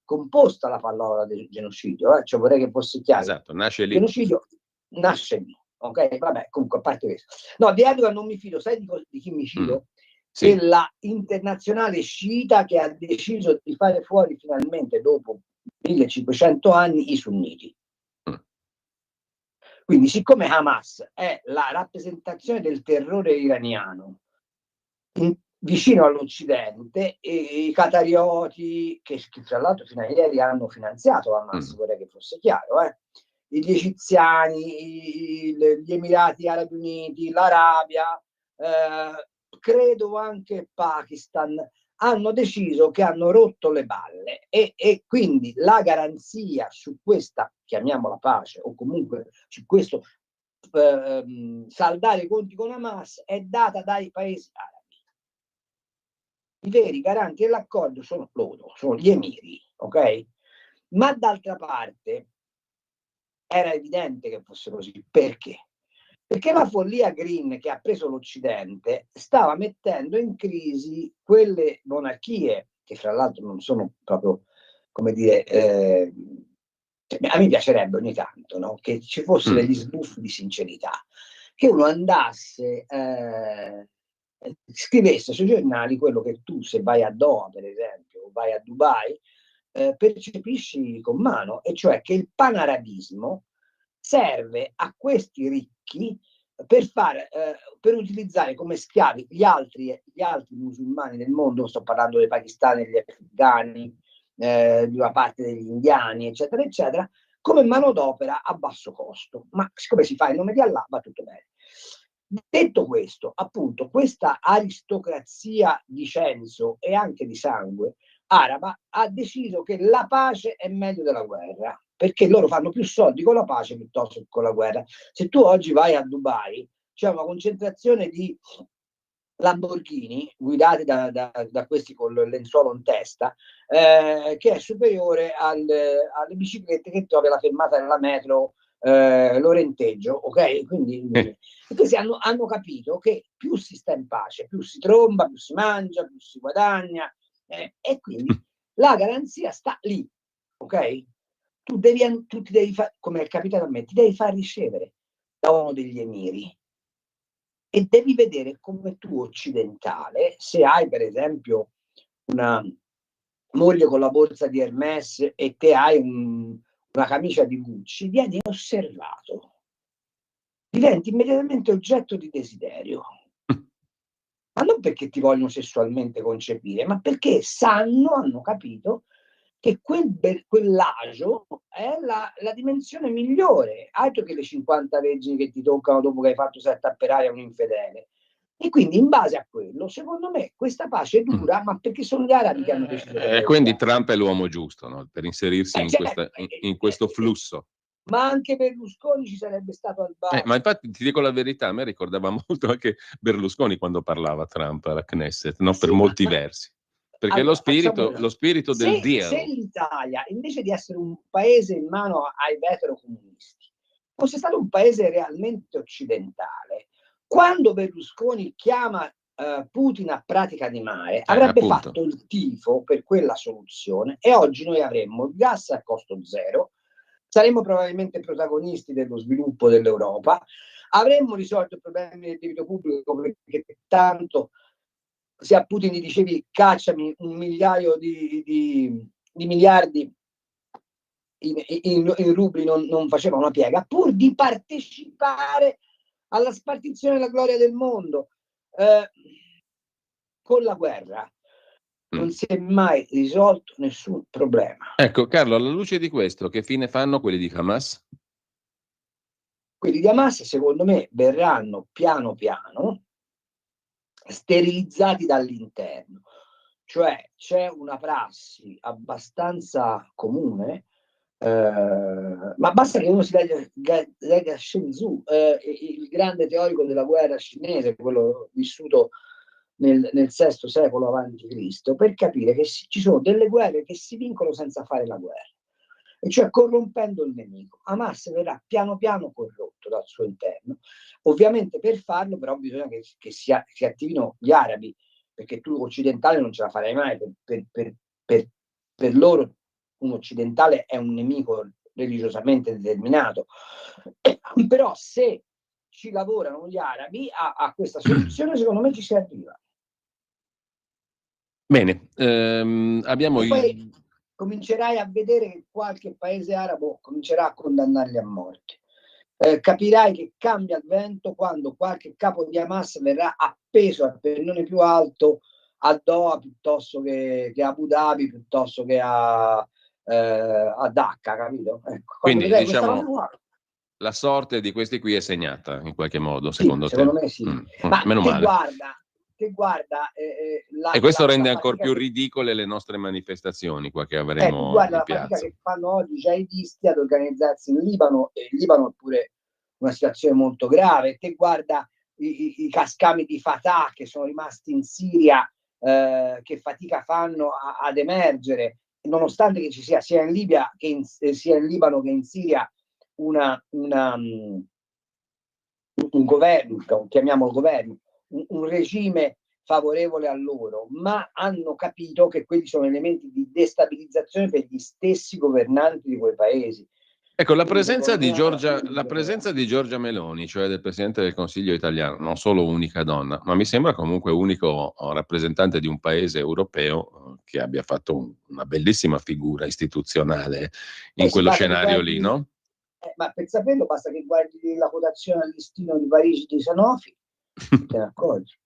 [SPEAKER 3] composta la parola del genocidio, cioè vorrei che fosse chiaro.
[SPEAKER 2] Esatto, nasce lì.
[SPEAKER 3] Il genocidio nasce lì, ok? Vabbè, comunque a parte questo. No, di Erdogan non mi fido, sai di chi mi fido?
[SPEAKER 2] Sì.
[SPEAKER 3] Della internazionale sciita che ha deciso di fare fuori finalmente, dopo 1500 anni, i sunniti. Quindi, siccome Hamas è la rappresentazione del terrore iraniano vicino all'Occidente, e i qatarioti, che tra l'altro fino a ieri hanno finanziato Hamas, vorrei che fosse chiaro, gli egiziani, gli Emirati Arabi Uniti, l'Arabia, credo anche Pakistan, hanno deciso che hanno rotto le balle e quindi la garanzia su questa, chiamiamola pace, o comunque su questo saldare i conti con Hamas è data dai paesi arabi. I veri garanti dell'accordo sono loro, sono gli emiri, ok? Ma d'altra parte era evidente che fosse così. Perché? Perché la follia green che ha preso l'Occidente stava mettendo in crisi quelle monarchie, che fra l'altro non sono proprio come dire, a me piacerebbe ogni tanto, no? Che ci fossero degli sbuffi di sincerità, che uno andasse, scrivesse sui giornali quello che tu, se vai a Doha per esempio o vai a Dubai, percepisci con mano, e cioè che il panarabismo serve a questi ricchi per utilizzare come schiavi gli altri musulmani del mondo. Sto parlando dei pakistani, degli afghani, di una parte degli indiani, eccetera, eccetera, come manodopera a basso costo. Ma siccome si fa in nome di Allah, va tutto bene. Detto questo, appunto, questa aristocrazia di censo e anche di sangue araba ha deciso che la pace è meglio della guerra, perché loro fanno più soldi con la pace piuttosto che con la guerra. Se tu oggi vai a Dubai, c'è una concentrazione di Lamborghini guidati da questi con il lenzuolo in testa, che è superiore alle biciclette che trovi alla fermata della metro Lorenteggio, ok? Quindi questi hanno capito che più si sta in pace, più si tromba, più si mangia, più si guadagna, e quindi la garanzia sta lì, ok? Tu ti devi fare, come è capitato a me, ti devi far ricevere da uno degli emiri e devi vedere come tu occidentale, se hai per esempio una moglie con la borsa di Hermès e te hai una camicia di Gucci, vieni osservato, diventi immediatamente oggetto di desiderio. Ma non perché ti vogliono sessualmente concepire, ma perché hanno capito che quell'agio è la dimensione migliore, altro che le 50 vergini che ti toccano dopo che hai fatto 7 per aria un infedele. E quindi in base a quello, secondo me, questa pace dura, ma perché sono gli arabi che hanno deciso.
[SPEAKER 2] Quindi Trump è l'uomo giusto, no? Per inserirsi in questo flusso.
[SPEAKER 3] Ma anche Berlusconi ci sarebbe stato al bar.
[SPEAKER 2] Ma infatti ti dico la verità, a me ricordava molto anche Berlusconi quando parlava Trump alla Knesset, no? Per molti versi. Perché allora, lo spirito del deal.
[SPEAKER 3] Se l'Italia, invece di essere un paese in mano ai vetero-comunisti, fosse stato un paese realmente occidentale, quando Berlusconi chiama Putin a pratica di mare, avrebbe fatto il tifo per quella soluzione, e oggi noi avremmo il gas a costo zero, saremmo probabilmente protagonisti dello sviluppo dell'Europa, avremmo risolto i problemi del debito pubblico, perché tanto se a Putin gli dicevi cacciami 1 migliaio di miliardi in rubli non faceva una piega, pur di partecipare alla spartizione della gloria del mondo. Con la guerra non si è mai risolto nessun problema.
[SPEAKER 2] Ecco, Carlo, alla luce di questo, che fine fanno quelli di Hamas?
[SPEAKER 3] Quelli di Hamas, secondo me, verranno piano piano sterilizzati dall'interno. Cioè c'è una prassi abbastanza comune, ma basta che uno si legga Sun Tzu, il grande teorico della guerra cinese, quello vissuto nel VI secolo avanti Cristo, per capire che ci sono delle guerre che si vincono senza fare la guerra, e cioè corrompendo il nemico. Hamas verrà piano piano corrotto dal suo interno. Ovviamente per farlo però bisogna che si attivino gli arabi, perché tu occidentale non ce la farai mai, per loro un occidentale è un nemico religiosamente determinato. Però se ci lavorano gli arabi a questa soluzione, secondo me ci si arriva.
[SPEAKER 2] Bene, abbiamo
[SPEAKER 3] poi comincerai a vedere che qualche paese arabo comincerà a condannarli a morte. Capirai che cambia il vento quando qualche capo di Hamas verrà appeso al pennone più alto a Doha piuttosto che a Abu Dhabi, piuttosto che a Dhaka, capito? Ecco,
[SPEAKER 2] quindi diciamo la sorte di questi qui è segnata in qualche modo, secondo te?
[SPEAKER 3] Secondo me sì. Ma
[SPEAKER 2] meno male.
[SPEAKER 3] Guarda,
[SPEAKER 2] e questo rende ancora più ridicole le nostre manifestazioni qua che avremo
[SPEAKER 3] guarda
[SPEAKER 2] in
[SPEAKER 3] la
[SPEAKER 2] piazza.
[SPEAKER 3] fatica che fanno oggi i jihadisti ad organizzarsi in Libano, e il Libano è pure una situazione molto grave. Te guarda i cascami di Fatah che sono rimasti in Siria, che fatica fanno ad emergere, nonostante che ci sia in Libia che sia in Libano che in Siria un governo, chiamiamolo governo, un regime favorevole a loro, ma hanno capito che quelli sono elementi di destabilizzazione per gli stessi governanti di quei paesi.
[SPEAKER 2] Ecco, la
[SPEAKER 3] Quindi,
[SPEAKER 2] presenza
[SPEAKER 3] secondo
[SPEAKER 2] di
[SPEAKER 3] me,
[SPEAKER 2] Giorgia Meloni, cioè del Presidente del Consiglio italiano, non solo unica donna, ma mi sembra comunque unico rappresentante di un paese europeo che abbia fatto una bellissima figura istituzionale in quello
[SPEAKER 3] basta che
[SPEAKER 2] scenario
[SPEAKER 3] guardi,
[SPEAKER 2] lì, no?
[SPEAKER 3] ma per saperlo basta che guardi la quotazione al listino di Parigi di Sanofi, te ne accorgi.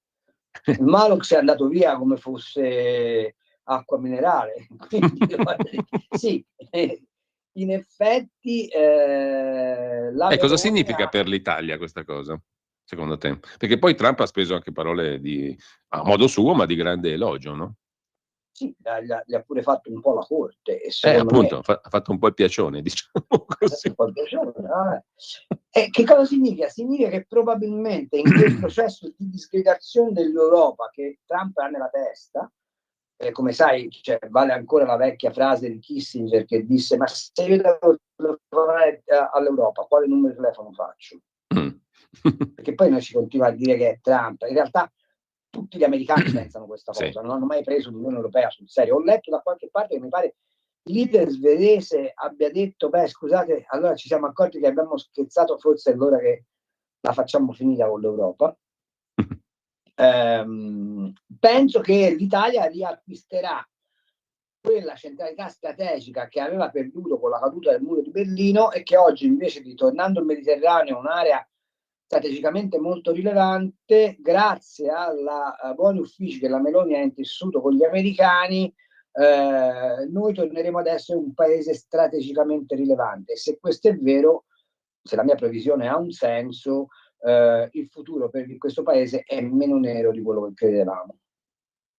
[SPEAKER 3] Il Malux è andato via come fosse acqua minerale. Quindi, sì, in effetti la
[SPEAKER 2] E cosa
[SPEAKER 3] Meloni
[SPEAKER 2] significa per l'Italia questa cosa, secondo te? Perché poi Trump ha speso anche parole a modo suo, ma di grande elogio, no?
[SPEAKER 3] sì, gli ha pure fatto un po' la corte e secondo me
[SPEAKER 2] Appunto, ha fatto un po' il piacione, diciamo così.
[SPEAKER 3] un po' il piacere, E che cosa significa? Significa che probabilmente in quel processo di disgregazione dell'Europa che Trump ha nella testa, come sai, cioè, vale ancora la vecchia frase di Kissinger che disse: ma se io devo telefonare all'Europa, quale numero di telefono faccio? Perché poi noi ci continua a dire che è Trump. In realtà tutti gli americani pensano questa cosa,
[SPEAKER 2] Sì.
[SPEAKER 3] non hanno mai preso l'Unione Europea sul serio. Ho letto da qualche parte che mi pare il leader svedese abbia detto: beh, scusate, allora ci siamo accorti che abbiamo scherzato, forse è l'ora che la facciamo finita con l'Europa. Penso che l'Italia riacquisterà quella centralità strategica che aveva perduto con la caduta del muro di Berlino e che oggi, invece di tornando il Mediterraneo, un'area strategicamente molto rilevante, grazie alla buoni uffici che la Meloni ha intessuto con gli americani, noi torneremo ad essere un paese strategicamente rilevante. E se questo è vero, se la mia previsione ha un senso, il futuro per questo paese è meno nero di quello che credevamo.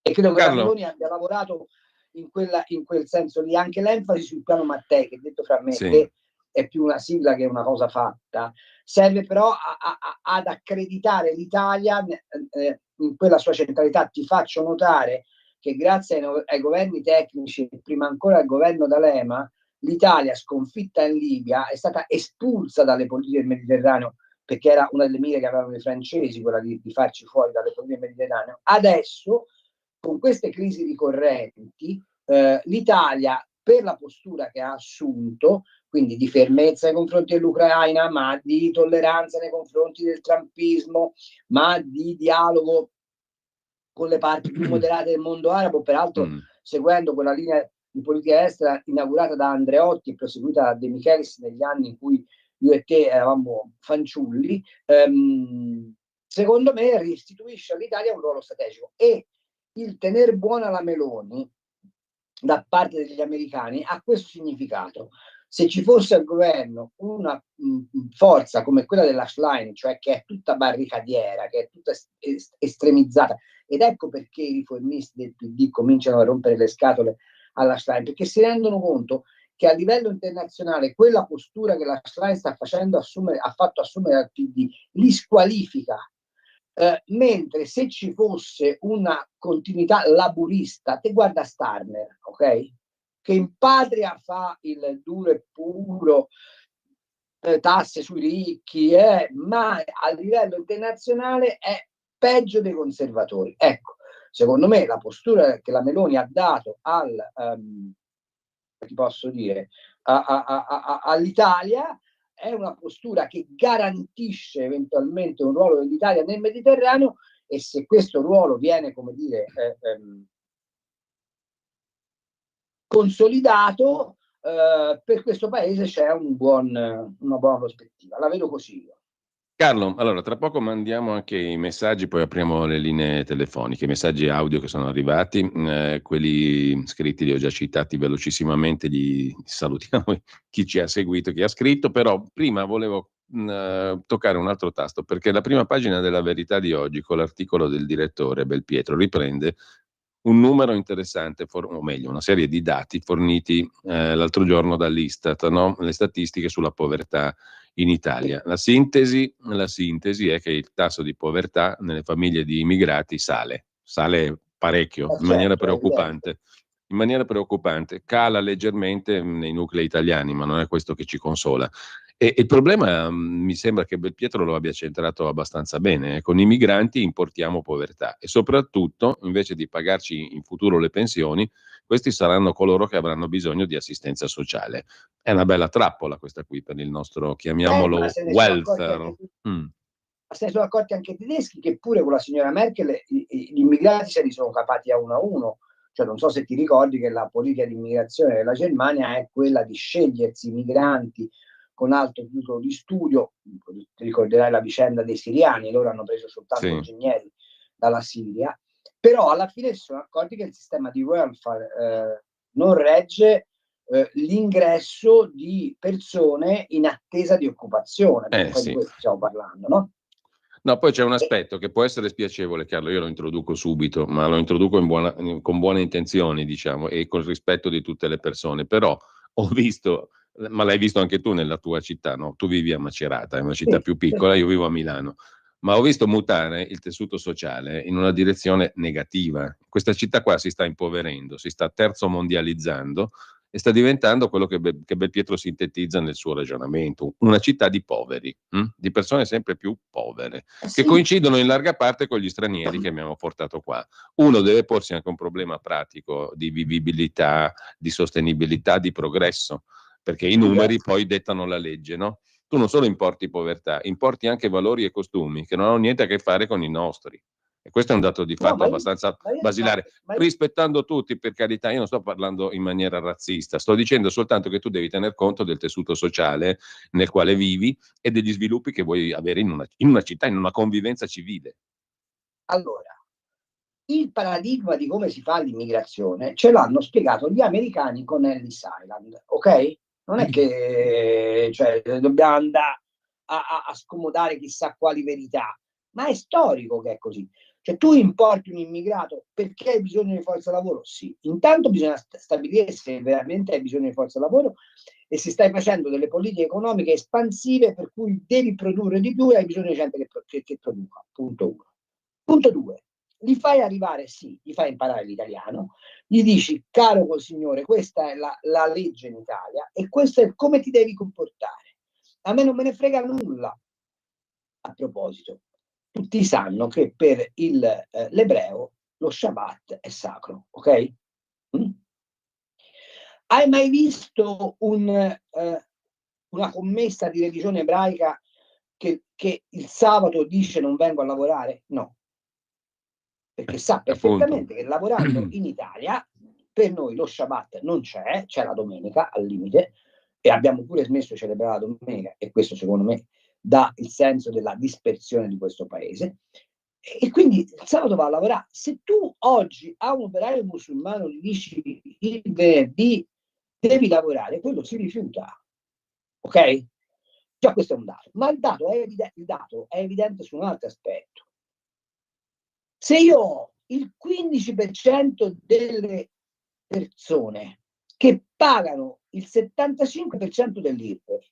[SPEAKER 3] E credo che la Meloni abbia lavorato in quel senso lì. Anche l'enfasi sul piano Mattei, che detto fra me,
[SPEAKER 2] Sì.
[SPEAKER 3] che è più una sigla che una cosa fatta, serve però ad accreditare l'Italia in quella sua centralità. Ti faccio notare che grazie ai governi tecnici, prima ancora al governo D'Alema, l'Italia, sconfitta in Libia, è stata espulsa dalle politiche del Mediterraneo, perché era una delle mire che avevano i francesi, quella di farci fuori dalle politiche del Mediterraneo. Adesso, con queste crisi ricorrenti, l'Italia, per la postura che ha assunto, quindi di fermezza nei confronti dell'Ucraina, ma di tolleranza nei confronti del trumpismo, ma di dialogo con le parti più moderate del mondo arabo, peraltro seguendo quella linea di politica estera inaugurata da Andreotti e proseguita da De Michelis negli anni in cui io e te eravamo fanciulli, secondo me restituisce all'Italia un ruolo strategico. E il tener buona la Meloni da parte degli americani ha questo significato. Se ci fosse al governo una forza come quella della Schlein, cioè che è tutta barricadiera, che è tutta estremizzata, ed ecco perché i riformisti del PD cominciano a rompere le scatole alla Schlein, perché si rendono conto che a livello internazionale quella postura che la Schlein sta facendo ha fatto assumere al PD li squalifica. Mentre se ci fosse una continuità laburista, te guarda Starmer, ok? Che in patria fa il duro e puro, tasse sui ricchi, ma a livello internazionale è peggio dei conservatori. Ecco, secondo me la postura che la Meloni ha dato ti posso dire, all'Italia è una postura che garantisce eventualmente un ruolo dell'Italia nel Mediterraneo, e se questo ruolo viene, come dire, consolidato, per questo paese c'è una buona prospettiva. La vedo così io.
[SPEAKER 2] Carlo, allora tra poco mandiamo anche i messaggi, poi apriamo le linee telefoniche, i messaggi audio che sono arrivati, quelli scritti li ho già citati velocissimamente, li salutiamo chi ci ha seguito, chi ha scritto, però prima volevo toccare un altro tasto, perché la prima pagina della Verità di oggi, con l'articolo del direttore Belpietro, riprende un numero interessante, o meglio, una serie di dati forniti l'altro giorno dall'Istat, no? Le statistiche sulla povertà in Italia. La sintesi è che il tasso di povertà nelle famiglie di immigrati sale parecchio, in maniera preoccupante. In maniera preoccupante, cala leggermente nei nuclei italiani, ma non è questo che ci consola. E il problema mi sembra che Belpietro lo abbia centrato abbastanza bene. Con i migranti importiamo povertà e soprattutto, invece di pagarci in futuro le pensioni, questi saranno coloro che avranno bisogno di assistenza sociale. È una bella trappola questa qui per il nostro, chiamiamolo,
[SPEAKER 3] Ma se ne sono accorti
[SPEAKER 2] welfare.
[SPEAKER 3] anche, se ne sono accorti anche i tedeschi, che pure con la signora Merkel gli immigrati se li sono capati a uno. Cioè, non so se ti ricordi che la politica di immigrazione della Germania è quella di scegliersi i migranti con alto titolo di studio. Ti ricorderai la vicenda dei siriani, loro hanno preso soltanto ingegneri dalla Siria, però alla fine si sono accorti che il sistema di welfare non regge l'ingresso di persone in attesa di occupazione, perché di questo stiamo parlando, no?
[SPEAKER 2] No, poi c'è un aspetto che può essere spiacevole, Carlo, io lo introduco subito, ma lo introduco con buone intenzioni, diciamo, e col rispetto di tutte le persone, però ho visto, ma l'hai visto anche tu nella tua città, no? Tu vivi a Macerata, è una città più piccola, io vivo a Milano, ma ho visto mutare il tessuto sociale in una direzione negativa. Questa città qua si sta impoverendo, si sta terzomondializzando e sta diventando quello che Belpietro sintetizza nel suo ragionamento, una città di poveri, di persone sempre più povere, che coincidono in larga parte con gli stranieri che abbiamo portato qua. Uno deve porsi anche un problema pratico di vivibilità, di sostenibilità, di progresso, perché i numeri poi dettano la legge, no? Tu non solo importi povertà, importi anche valori e costumi che non hanno niente a che fare con i nostri. E questo è un dato di fatto abbastanza basilare, rispettando tutti, per carità. Io non sto parlando in maniera razzista, sto dicendo soltanto che tu devi tener conto del tessuto sociale nel quale vivi e degli sviluppi che vuoi avere in una città, in una convivenza civile.
[SPEAKER 3] Allora, il paradigma di come si fa l'immigrazione ce l'hanno spiegato gli americani con Ellis Island, ok? Non è che dobbiamo andare a scomodare chissà quali verità, ma è storico che è così. Cioè, tu importi un immigrato perché hai bisogno di forza lavoro? Sì. Intanto bisogna stabilire se veramente hai bisogno di forza lavoro e se stai facendo delle politiche economiche espansive per cui devi produrre di più e hai bisogno di gente che produca. Punto 1. Punto 2. Li fai arrivare, sì, gli fai imparare l'italiano, gli dici, caro col signore, questa è la legge in Italia e questo è come ti devi comportare. A me non me ne frega nulla. A proposito, tutti sanno che per l'ebreo lo Shabbat è sacro, ok? Hai mai visto una commessa di religione ebraica che il sabato dice non vengo a lavorare? No. Perché sa perfettamente che lavorando in Italia, per noi lo Shabbat non c'è la domenica al limite, e abbiamo pure smesso di celebrare la domenica, e questo secondo me dà il senso della dispersione di questo paese, e quindi il sabato va a lavorare. Se tu oggi a un operaio musulmano gli dici il venerdì devi lavorare, quello si rifiuta, ok? Già questo è un dato, ma il dato è evidente su un altro aspetto. Se io ho il 15% delle persone che pagano il 75% dell'IRPEF,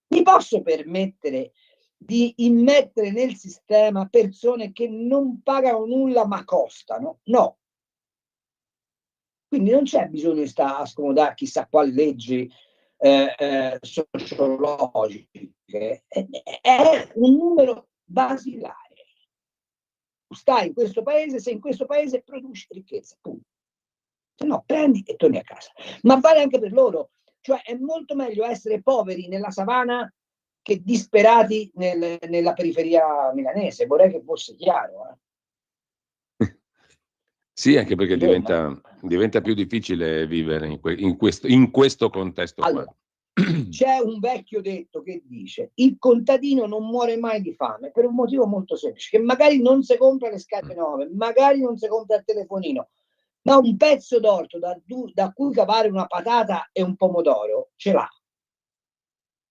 [SPEAKER 3] mi posso permettere di immettere nel sistema persone che non pagano nulla ma costano? No. Quindi non c'è bisogno di stare a scomodare chissà quali leggi sociologiche, è un numero basilare. Stai in questo paese se in questo paese produci ricchezza, punto. Se no prendi e torni a casa. Ma vale anche per loro, cioè è molto meglio essere poveri nella savana che disperati nella periferia milanese. Vorrei che fosse chiaro.
[SPEAKER 2] Sì, anche perché diventa più difficile vivere in questo contesto qua.
[SPEAKER 3] Allora, c'è un vecchio detto che dice: il contadino non muore mai di fame per un motivo molto semplice, che magari non si compra le scarpe nuove, magari non si compra il telefonino, ma un pezzo d'orto da cui cavare una patata e un pomodoro ce l'ha,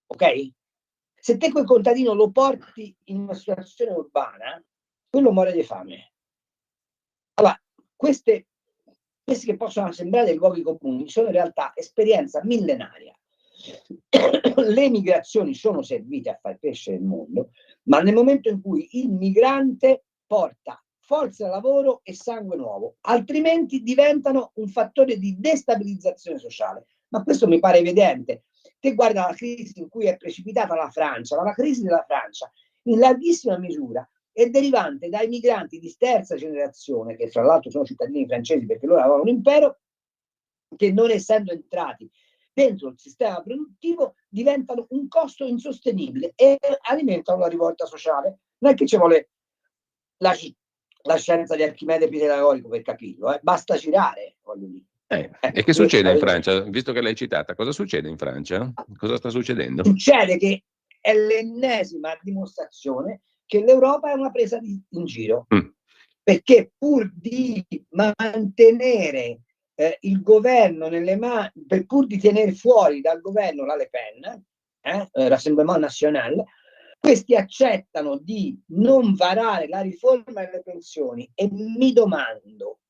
[SPEAKER 3] ok? Se te quel contadino lo porti in una situazione urbana, quello muore di fame. Allora, questi che possono sembrare luoghi comuni sono in realtà esperienza millenaria. Le migrazioni sono servite a far crescere il mondo, ma nel momento in cui il migrante porta forza lavoro e sangue nuovo, altrimenti diventano un fattore di destabilizzazione sociale. Ma questo mi pare evidente. te guarda la crisi in cui è precipitata la Francia, ma la crisi della Francia in larghissima misura è derivante dai migranti di terza generazione, che fra l'altro sono cittadini francesi perché loro avevano un impero, che non essendo entrati dentro il sistema produttivo diventano un costo insostenibile e alimentano la rivolta sociale. Non è che ci vuole la scienza di Archimede Pitagorico per capirlo, basta girare, voglio dire.
[SPEAKER 2] E che succede in Francia? Visto che l'hai citata, cosa succede in Francia? Cosa sta succedendo?
[SPEAKER 3] Succede che è l'ennesima dimostrazione che l'Europa è una presa in giro, perché pur di mantenere il governo nelle mani, pur di tenere fuori dal governo la Le Pen, Rassemblement National, questi accettano di non varare la riforma delle pensioni. E mi domando,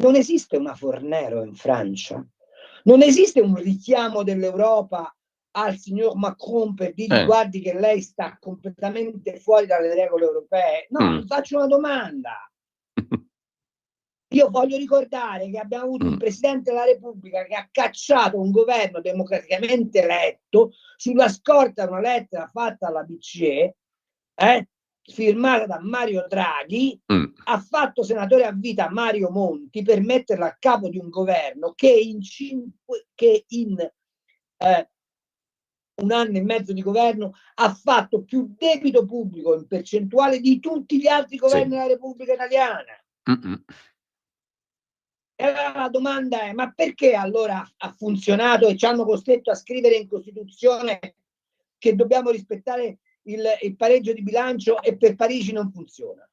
[SPEAKER 3] non esiste una Fornero in Francia? Non esiste un richiamo dell'Europa al signor Macron per dirgli guardi che lei sta completamente fuori dalle regole europee? No, vi faccio una domanda. Io voglio ricordare che abbiamo avuto un Presidente della Repubblica che ha cacciato un governo democraticamente eletto sulla scorta di una lettera fatta alla BCE, firmata da Mario Draghi, ha fatto senatore a vita Mario Monti per metterlo a capo di un governo che in un anno e mezzo di governo ha fatto più debito pubblico in percentuale di tutti gli altri governi della Repubblica Italiana. E allora la domanda è: ma perché allora ha funzionato e ci hanno costretto a scrivere in Costituzione che dobbiamo rispettare il pareggio di bilancio e per Parigi non funziona?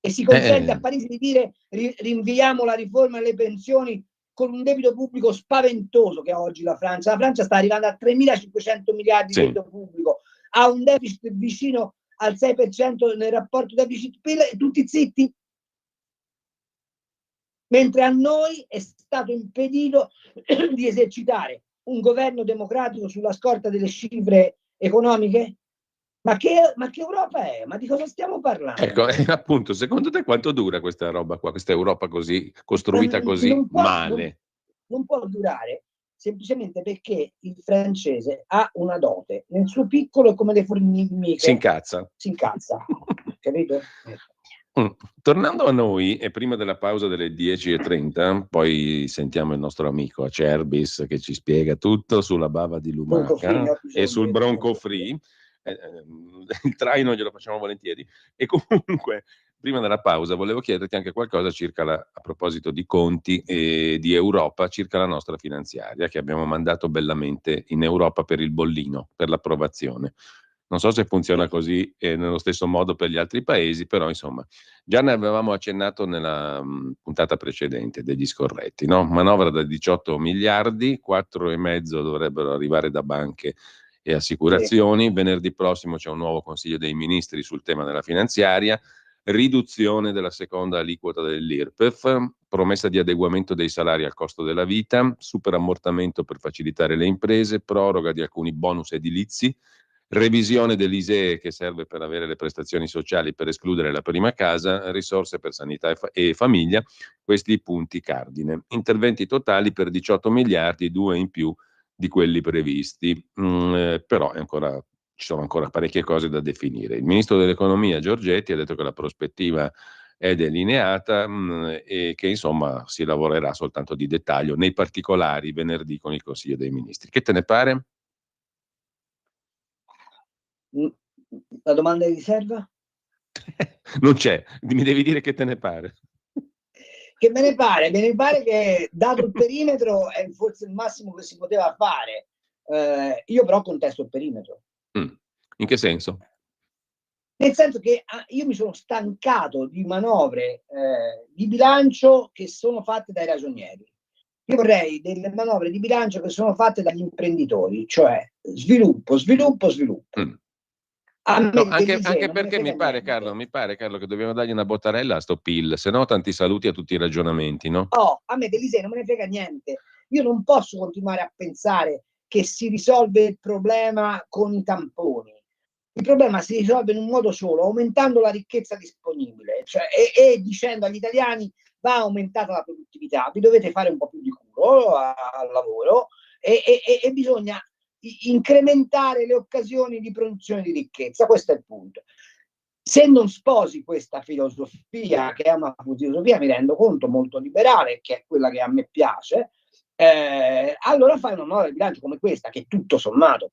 [SPEAKER 3] E si consente a Parigi di dire rinviamo la riforma delle pensioni con un debito pubblico spaventoso che ha oggi la Francia. La Francia sta arrivando a 3.500 miliardi di debito pubblico, ha un deficit vicino al 6% nel rapporto deficit-PIL e tutti zitti. Mentre a noi è stato impedito di esercitare un governo democratico sulla scorta delle cifre economiche. Ma che Europa è? Ma di cosa stiamo parlando?
[SPEAKER 2] Ecco, appunto, secondo te quanto dura questa roba qua, questa Europa così, costruita così male?
[SPEAKER 3] Non può durare, semplicemente perché il francese ha una dote. Nel suo piccolo, come le formiche.
[SPEAKER 2] Si incazza.
[SPEAKER 3] Capito?
[SPEAKER 2] Tornando a noi, e prima della pausa delle 10:30, poi sentiamo il nostro amico Acerbis che ci spiega tutto sulla bava di lumaca e sul bronco free. Il traino glielo facciamo volentieri. E comunque, prima della pausa, volevo chiederti anche qualcosa circa a proposito di conti e di Europa, circa la nostra finanziaria, che abbiamo mandato bellamente in Europa per il bollino, per l'approvazione. Non so se funziona così nello stesso modo per gli altri paesi, però insomma, già ne avevamo accennato nella puntata precedente degli scorretti, no? Manovra da 18 miliardi, 4,5 dovrebbero arrivare da banche e assicurazioni. Venerdì prossimo c'è un nuovo Consiglio dei Ministri sul tema della finanziaria, riduzione della seconda aliquota dell'IRPEF, promessa di adeguamento dei salari al costo della vita, superammortamento per facilitare le imprese, proroga di alcuni bonus edilizi, revisione dell'ISEE che serve per avere le prestazioni sociali per escludere la prima casa, risorse per sanità e famiglia, questi i punti cardine. Interventi totali per 18 miliardi, 2 in più di quelli previsti, però ci sono ancora parecchie cose da definire. Il ministro dell'economia Giorgetti ha detto che la prospettiva è delineata e che insomma si lavorerà soltanto di dettaglio nei particolari venerdì con il Consiglio dei Ministri. Che te ne pare?
[SPEAKER 3] La domanda di riserva?
[SPEAKER 2] Non c'è, mi devi dire che te ne pare.
[SPEAKER 3] Che me ne pare che dato il perimetro è forse il massimo che si poteva fare. Io però contesto il perimetro.
[SPEAKER 2] In che senso?
[SPEAKER 3] Nel senso che io mi sono stancato di manovre di bilancio che sono fatte dai ragionieri. Io vorrei delle manovre di bilancio che sono fatte dagli imprenditori, cioè sviluppo.
[SPEAKER 2] No, anche perché mi pare Carlo che dobbiamo dargli una bottarella a sto PIL, se no tanti saluti a tutti i ragionamenti, no?
[SPEAKER 3] A me dell'ISEE non me ne frega niente. Io non posso continuare a pensare che si risolve il problema con i tamponi. Il problema si risolve in un modo solo, aumentando la ricchezza disponibile, cioè, e dicendo agli italiani va aumentata la produttività, vi dovete fare un po' più di culo al lavoro, e bisogna incrementare le occasioni di produzione di ricchezza. Questo è il punto. Se non sposi questa filosofia, che è una filosofia, mi rendo conto, molto liberale, che è quella che a me piace, allora fai una manovra di bilancio come questa, che tutto sommato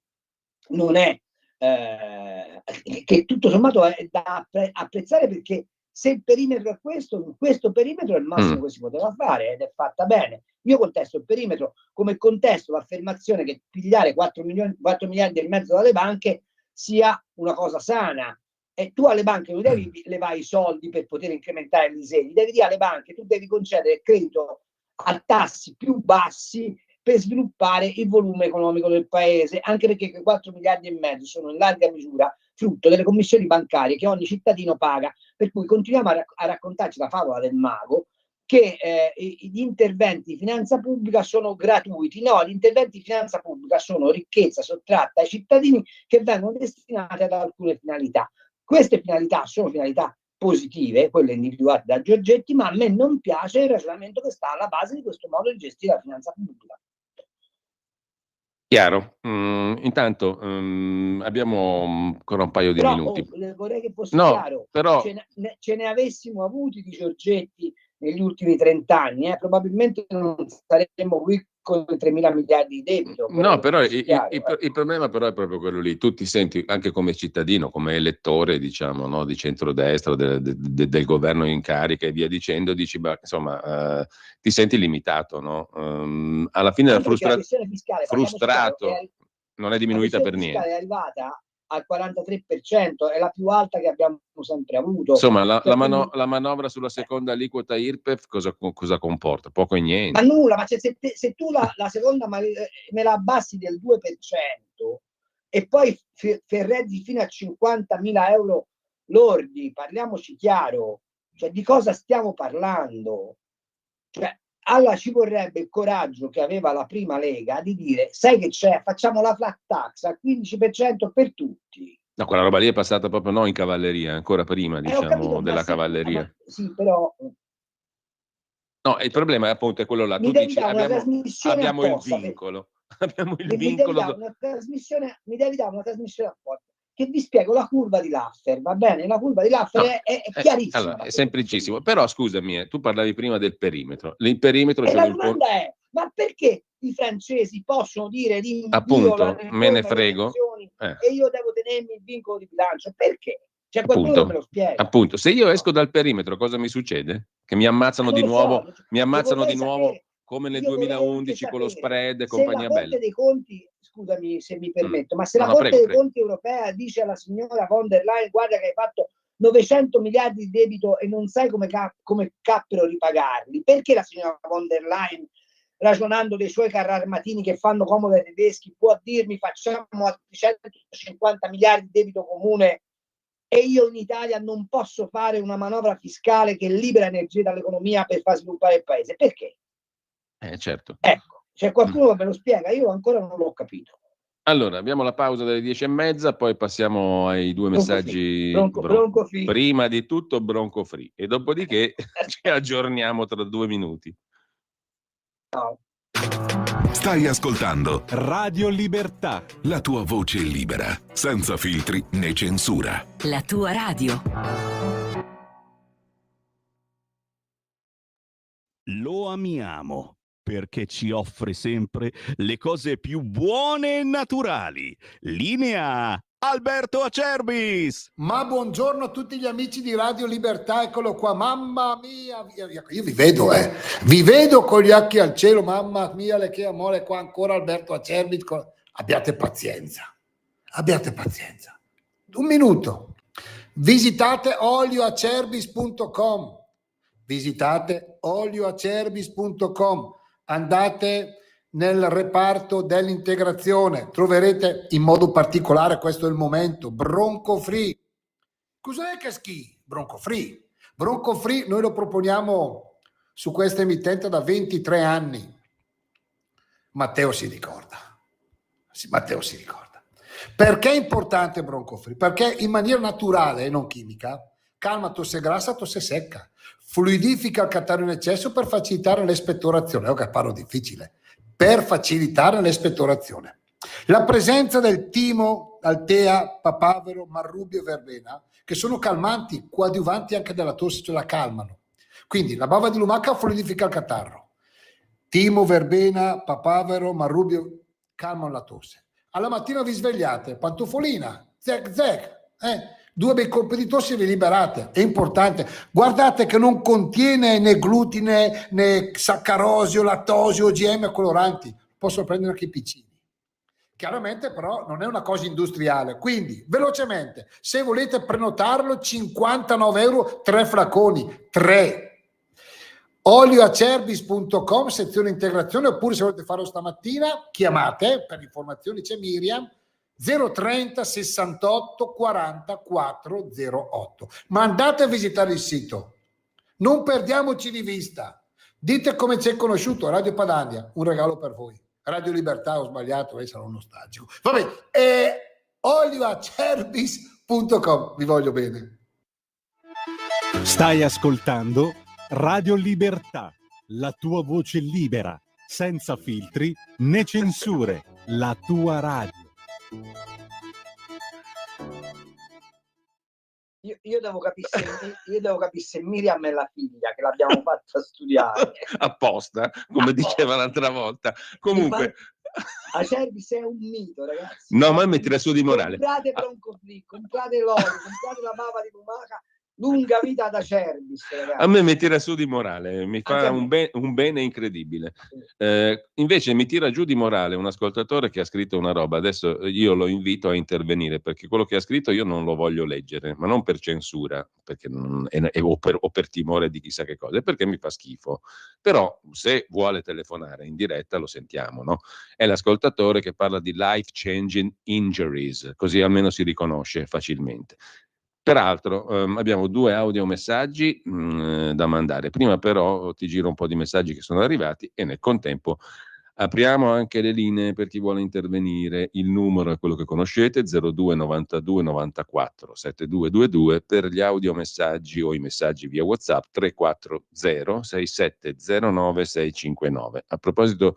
[SPEAKER 3] non è che tutto sommato è da apprezzare, perché se il perimetro è questo perimetro è il massimo che si poteva fare ed è fatta bene. Io contesto il perimetro come contesto l'affermazione che pigliare 4 miliardi e mezzo dalle banche sia una cosa sana. E tu alle banche non devi levare i soldi per poter incrementare l'ISEE, devi dire alle banche: tu devi concedere il credito a tassi più bassi per sviluppare il volume economico del paese, anche perché quei 4 miliardi e mezzo sono in larga misura frutto delle commissioni bancarie che ogni cittadino paga, per cui continuiamo a raccontarci la favola del mago che gli interventi di finanza pubblica sono gratuiti. No, gli interventi di finanza pubblica sono ricchezza sottratta ai cittadini che vengono destinati ad alcune finalità. Queste finalità sono finalità positive, quelle individuate da Giorgetti, ma a me non piace il ragionamento che sta alla base di questo modo di gestire la finanza pubblica.
[SPEAKER 2] Chiaro. Intanto abbiamo ancora un paio di minuti.
[SPEAKER 3] Vorrei che fosse chiaro,
[SPEAKER 2] però
[SPEAKER 3] ce ne avessimo avuti di Giorgetti negli ultimi 30 anni, probabilmente non saremmo qui con 3.000 miliardi di debito.
[SPEAKER 2] No, però il problema però è proprio quello lì. Tu ti senti anche come cittadino, come elettore, diciamo, no, di centrodestra, del governo in carica e via dicendo, dici, insomma, ti senti limitato, no? Alla fine frustrato, non è diminuita per niente.
[SPEAKER 3] È arrivata al 43%, è la più alta che abbiamo sempre avuto.
[SPEAKER 2] Insomma, la manovra sulla seconda aliquota IRPEF cosa comporta? Poco e niente.
[SPEAKER 3] Ma nulla, ma se tu la seconda me la abbassi del 2% e poi ferreggi fino a 50.000 euro lordi, parliamoci chiaro, cioè di cosa stiamo parlando? Cioè, allora ci vorrebbe il coraggio che aveva la prima Lega di dire: sai che c'è, facciamo la flat tax al 15% per tutti.
[SPEAKER 2] No, quella roba lì è passata proprio in cavalleria, ancora prima, diciamo, capito, della cavalleria.
[SPEAKER 3] Sì, però...
[SPEAKER 2] No, il problema è appunto quello là. Tu dici, abbiamo il vincolo. Abbiamo il vincolo.
[SPEAKER 3] Mi devi dare una trasmissione apposta che vi spiego la curva di Laffer, va bene? La curva di Laffer è chiarissima.
[SPEAKER 2] Allora, è semplicissimo. Però scusami, tu parlavi prima del perimetro. Il perimetro
[SPEAKER 3] e la domanda è: ma perché i francesi possono dire
[SPEAKER 2] appunto, me ne frego
[SPEAKER 3] e io devo tenermi il vincolo di bilancio? Perché? C'è qualcuno che me lo spiega.
[SPEAKER 2] Appunto, se io esco dal perimetro, cosa mi succede? Che mi ammazzano di nuovo, come nel 2011 con lo spread e compagnia bella.
[SPEAKER 3] Se la Corte dei Conti, scusami se mi permetto, ma se la Corte dei Conti europea dice alla signora von der Leyen: guarda che hai fatto 900 miliardi di debito e non sai come cappero ripagarli, perché la signora von der Leyen, ragionando dei suoi carri armatini che fanno comodo ai tedeschi, può dirmi: facciamo 150 miliardi di debito comune e io in Italia non posso fare una manovra fiscale che libera energie dall'economia per far sviluppare il paese? Perché?
[SPEAKER 2] Certo.
[SPEAKER 3] Ecco, c'è qualcuno che me lo spiega, io ancora non l'ho capito.
[SPEAKER 2] Allora, abbiamo la pausa delle 10:30, poi passiamo ai due messaggi.
[SPEAKER 3] Bronco free.
[SPEAKER 2] Prima di tutto Bronco Free e dopodiché ci aggiorniamo tra 2 minuti.
[SPEAKER 3] Ciao.
[SPEAKER 6] Stai ascoltando
[SPEAKER 4] Radio Libertà,
[SPEAKER 6] la tua voce libera, senza filtri né censura.
[SPEAKER 7] La tua radio.
[SPEAKER 8] Lo amiamo perché ci offre sempre le cose più buone e naturali. Linea Alberto Acerbis.
[SPEAKER 9] Ma buongiorno a tutti gli amici di Radio Libertà, eccolo qua, mamma mia, io vi vedo con gli occhi al cielo, mamma mia, le che amore, qua ancora Alberto Acerbis, abbiate pazienza, un minuto, visitate olioacerbis.com, andate nel reparto dell'integrazione, troverete in modo particolare, questo è il momento, Bronco Free. Cos'è che schi? Bronco Free noi lo proponiamo su questa emittente da 23 anni. Matteo si ricorda. Perché è importante Bronco Free? Perché in maniera naturale e non chimica calma tosse grassa, tosse secca, fluidifica il catarro in eccesso per facilitare l'espettorazione. Che parlo difficile. per facilitare l'espettorazione. La presenza del timo, altea, papavero, marrubio e verbena, che sono calmanti, coadiuvanti anche della tosse, cioè la calmano. Quindi la bava di lumaca fluidifica il catarro. Timo, verbena, papavero, marrubio calmano la tosse. Alla mattina vi svegliate, pantofolina, zec zec, 2 bei colpi di tosse e vi liberate. È importante. Guardate che non contiene né glutine, né saccarosio, lattosio, OGM coloranti. Possono prendere anche i piccini. Chiaramente però non è una cosa industriale, quindi velocemente, se volete prenotarlo, 59 euro, 3 flaconi, 3. Olioacerbis.com, sezione integrazione, oppure se volete farlo stamattina, chiamate, per informazioni c'è Miriam, 030 68 40 408. Ma andate a visitare il sito, non perdiamoci di vista. Dite come ci è conosciuto Radio Padania, un regalo per voi. Radio Libertà, ho sbagliato, sarò nostalgico. Vabbè, olioacerbis.com, vi voglio bene.
[SPEAKER 4] Stai ascoltando Radio Libertà, la tua voce libera, senza filtri né censure, la tua radio.
[SPEAKER 3] Io devo capire se Miriam è la figlia che l'abbiamo fatta studiare
[SPEAKER 2] apposta, come diceva l'altra volta. Comunque
[SPEAKER 3] Acerbi è un mito, ragazzi.
[SPEAKER 2] No, ma mi tira su di morale.
[SPEAKER 3] Comprate Broncofree, comprate l'olio, comprate la bava di lumaca. Lunga vita ad Acerbis, ragazzi.
[SPEAKER 2] A me mi tira su di morale, mi fa un bene incredibile. Invece mi tira giù di morale un ascoltatore che ha scritto una roba. Adesso io lo invito a intervenire, perché quello che ha scritto io non lo voglio leggere, ma non per censura, perché o per timore di chissà che cosa, è perché mi fa schifo. Però se vuole telefonare in diretta lo sentiamo, no? È l'ascoltatore che parla di life changing injuries, così almeno si riconosce facilmente. Peraltro abbiamo 2 audiomessaggi da mandare. Prima però ti giro un po' di messaggi che sono arrivati e nel contempo apriamo anche le linee per chi vuole intervenire. Il numero è quello che conoscete, 02 92 94 7222, per gli audiomessaggi o i messaggi via WhatsApp 340 6709 659. A proposito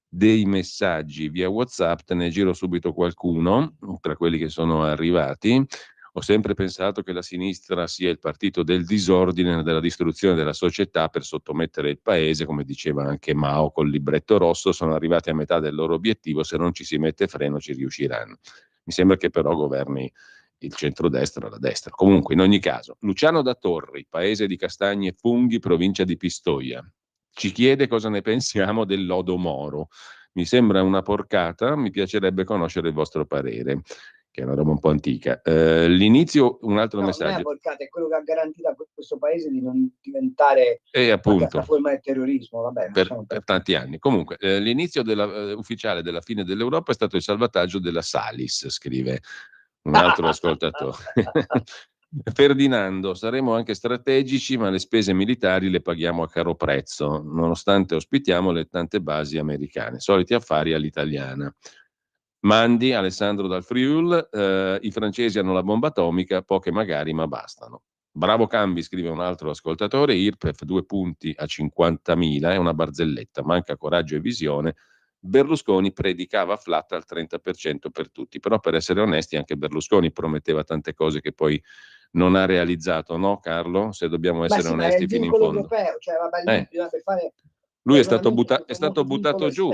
[SPEAKER 2] dei messaggi via WhatsApp, te ne giro subito qualcuno tra quelli che sono arrivati. Ho sempre pensato che la sinistra sia il partito del disordine e della distruzione della società per sottomettere il paese, come diceva anche Mao col libretto rosso. Sono arrivati a metà del loro obiettivo, se non ci si mette freno ci riusciranno. Mi sembra che però governi il centrodestra o la destra. Comunque, in ogni caso, Luciano da Torri, paese di Castagni e Funghi, provincia di Pistoia, ci chiede cosa ne pensiamo del lodo Moro. Mi sembra una porcata, mi piacerebbe conoscere il vostro parere, che è una roba un po' antica. L'inizio, un altro messaggio.
[SPEAKER 3] Non è quello che ha garantito a questo paese di non diventare una piattaforma del terrorismo, vabbè,
[SPEAKER 2] per tanti anni. Comunque, l'inizio ufficiale della fine dell'Europa è stato il salvataggio della Salis, scrive un altro ascoltatore. Ferdinando, saremo anche strategici, ma le spese militari le paghiamo a caro prezzo, nonostante ospitiamo le tante basi americane. Soliti affari all'italiana. Mandi, Alessandro dal Friul, i francesi hanno la bomba atomica, poche magari, ma bastano. Bravo Cambi, scrive un altro ascoltatore, IRPEF 2 punti a 50.000, è una barzelletta, manca coraggio e visione. Berlusconi predicava flat al 30% per tutti, però per essere onesti anche Berlusconi prometteva tante cose che poi non ha realizzato, no Carlo? Se dobbiamo essere onesti fino in fondo.
[SPEAKER 3] Europeo, cioè, bisogna fare...
[SPEAKER 2] Lui è stato buttato giù,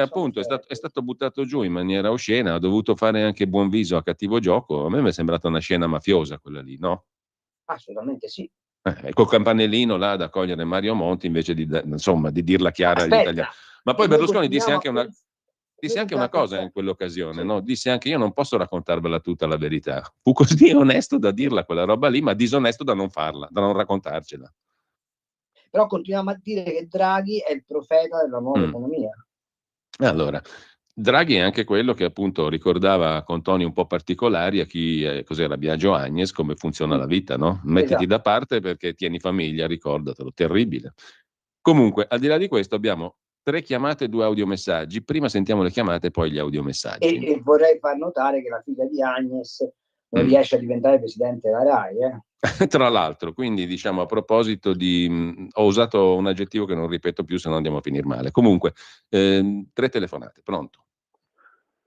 [SPEAKER 2] appunto, è stato buttato giù in maniera oscena, ha dovuto fare anche buon viso a cattivo gioco. A me mi è sembrata una scena mafiosa quella lì, no?
[SPEAKER 3] Assolutamente sì.
[SPEAKER 2] Col campanellino là da cogliere Mario Monti invece di dirla chiara agli italiani. Ma poi Berlusconi disse anche una cosa in quell'occasione, no? Disse anche: io non posso raccontarvela tutta la verità. Fu così onesto da dirla quella roba lì, ma disonesto da non farla, da non raccontarcela.
[SPEAKER 3] Però continuiamo a dire che Draghi è il profeta della nuova economia.
[SPEAKER 2] Allora, Draghi è anche quello che appunto ricordava con toni un po' particolari a chi, cos'era, Biagio Agnes, come funziona la vita, no? Mettiti da parte perché tieni famiglia, ricordatelo, terribile. Comunque, al di là di questo abbiamo 3 chiamate e 2 audiomessaggi. Prima sentiamo le chiamate, poi gli audiomessaggi.
[SPEAKER 3] E vorrei far notare che la figlia di Agnes non riesce a diventare presidente della RAI.
[SPEAKER 2] Tra l'altro, quindi diciamo a proposito di... ho usato un aggettivo che non ripeto più, se no andiamo a finire male. Comunque, 3 telefonate, pronto?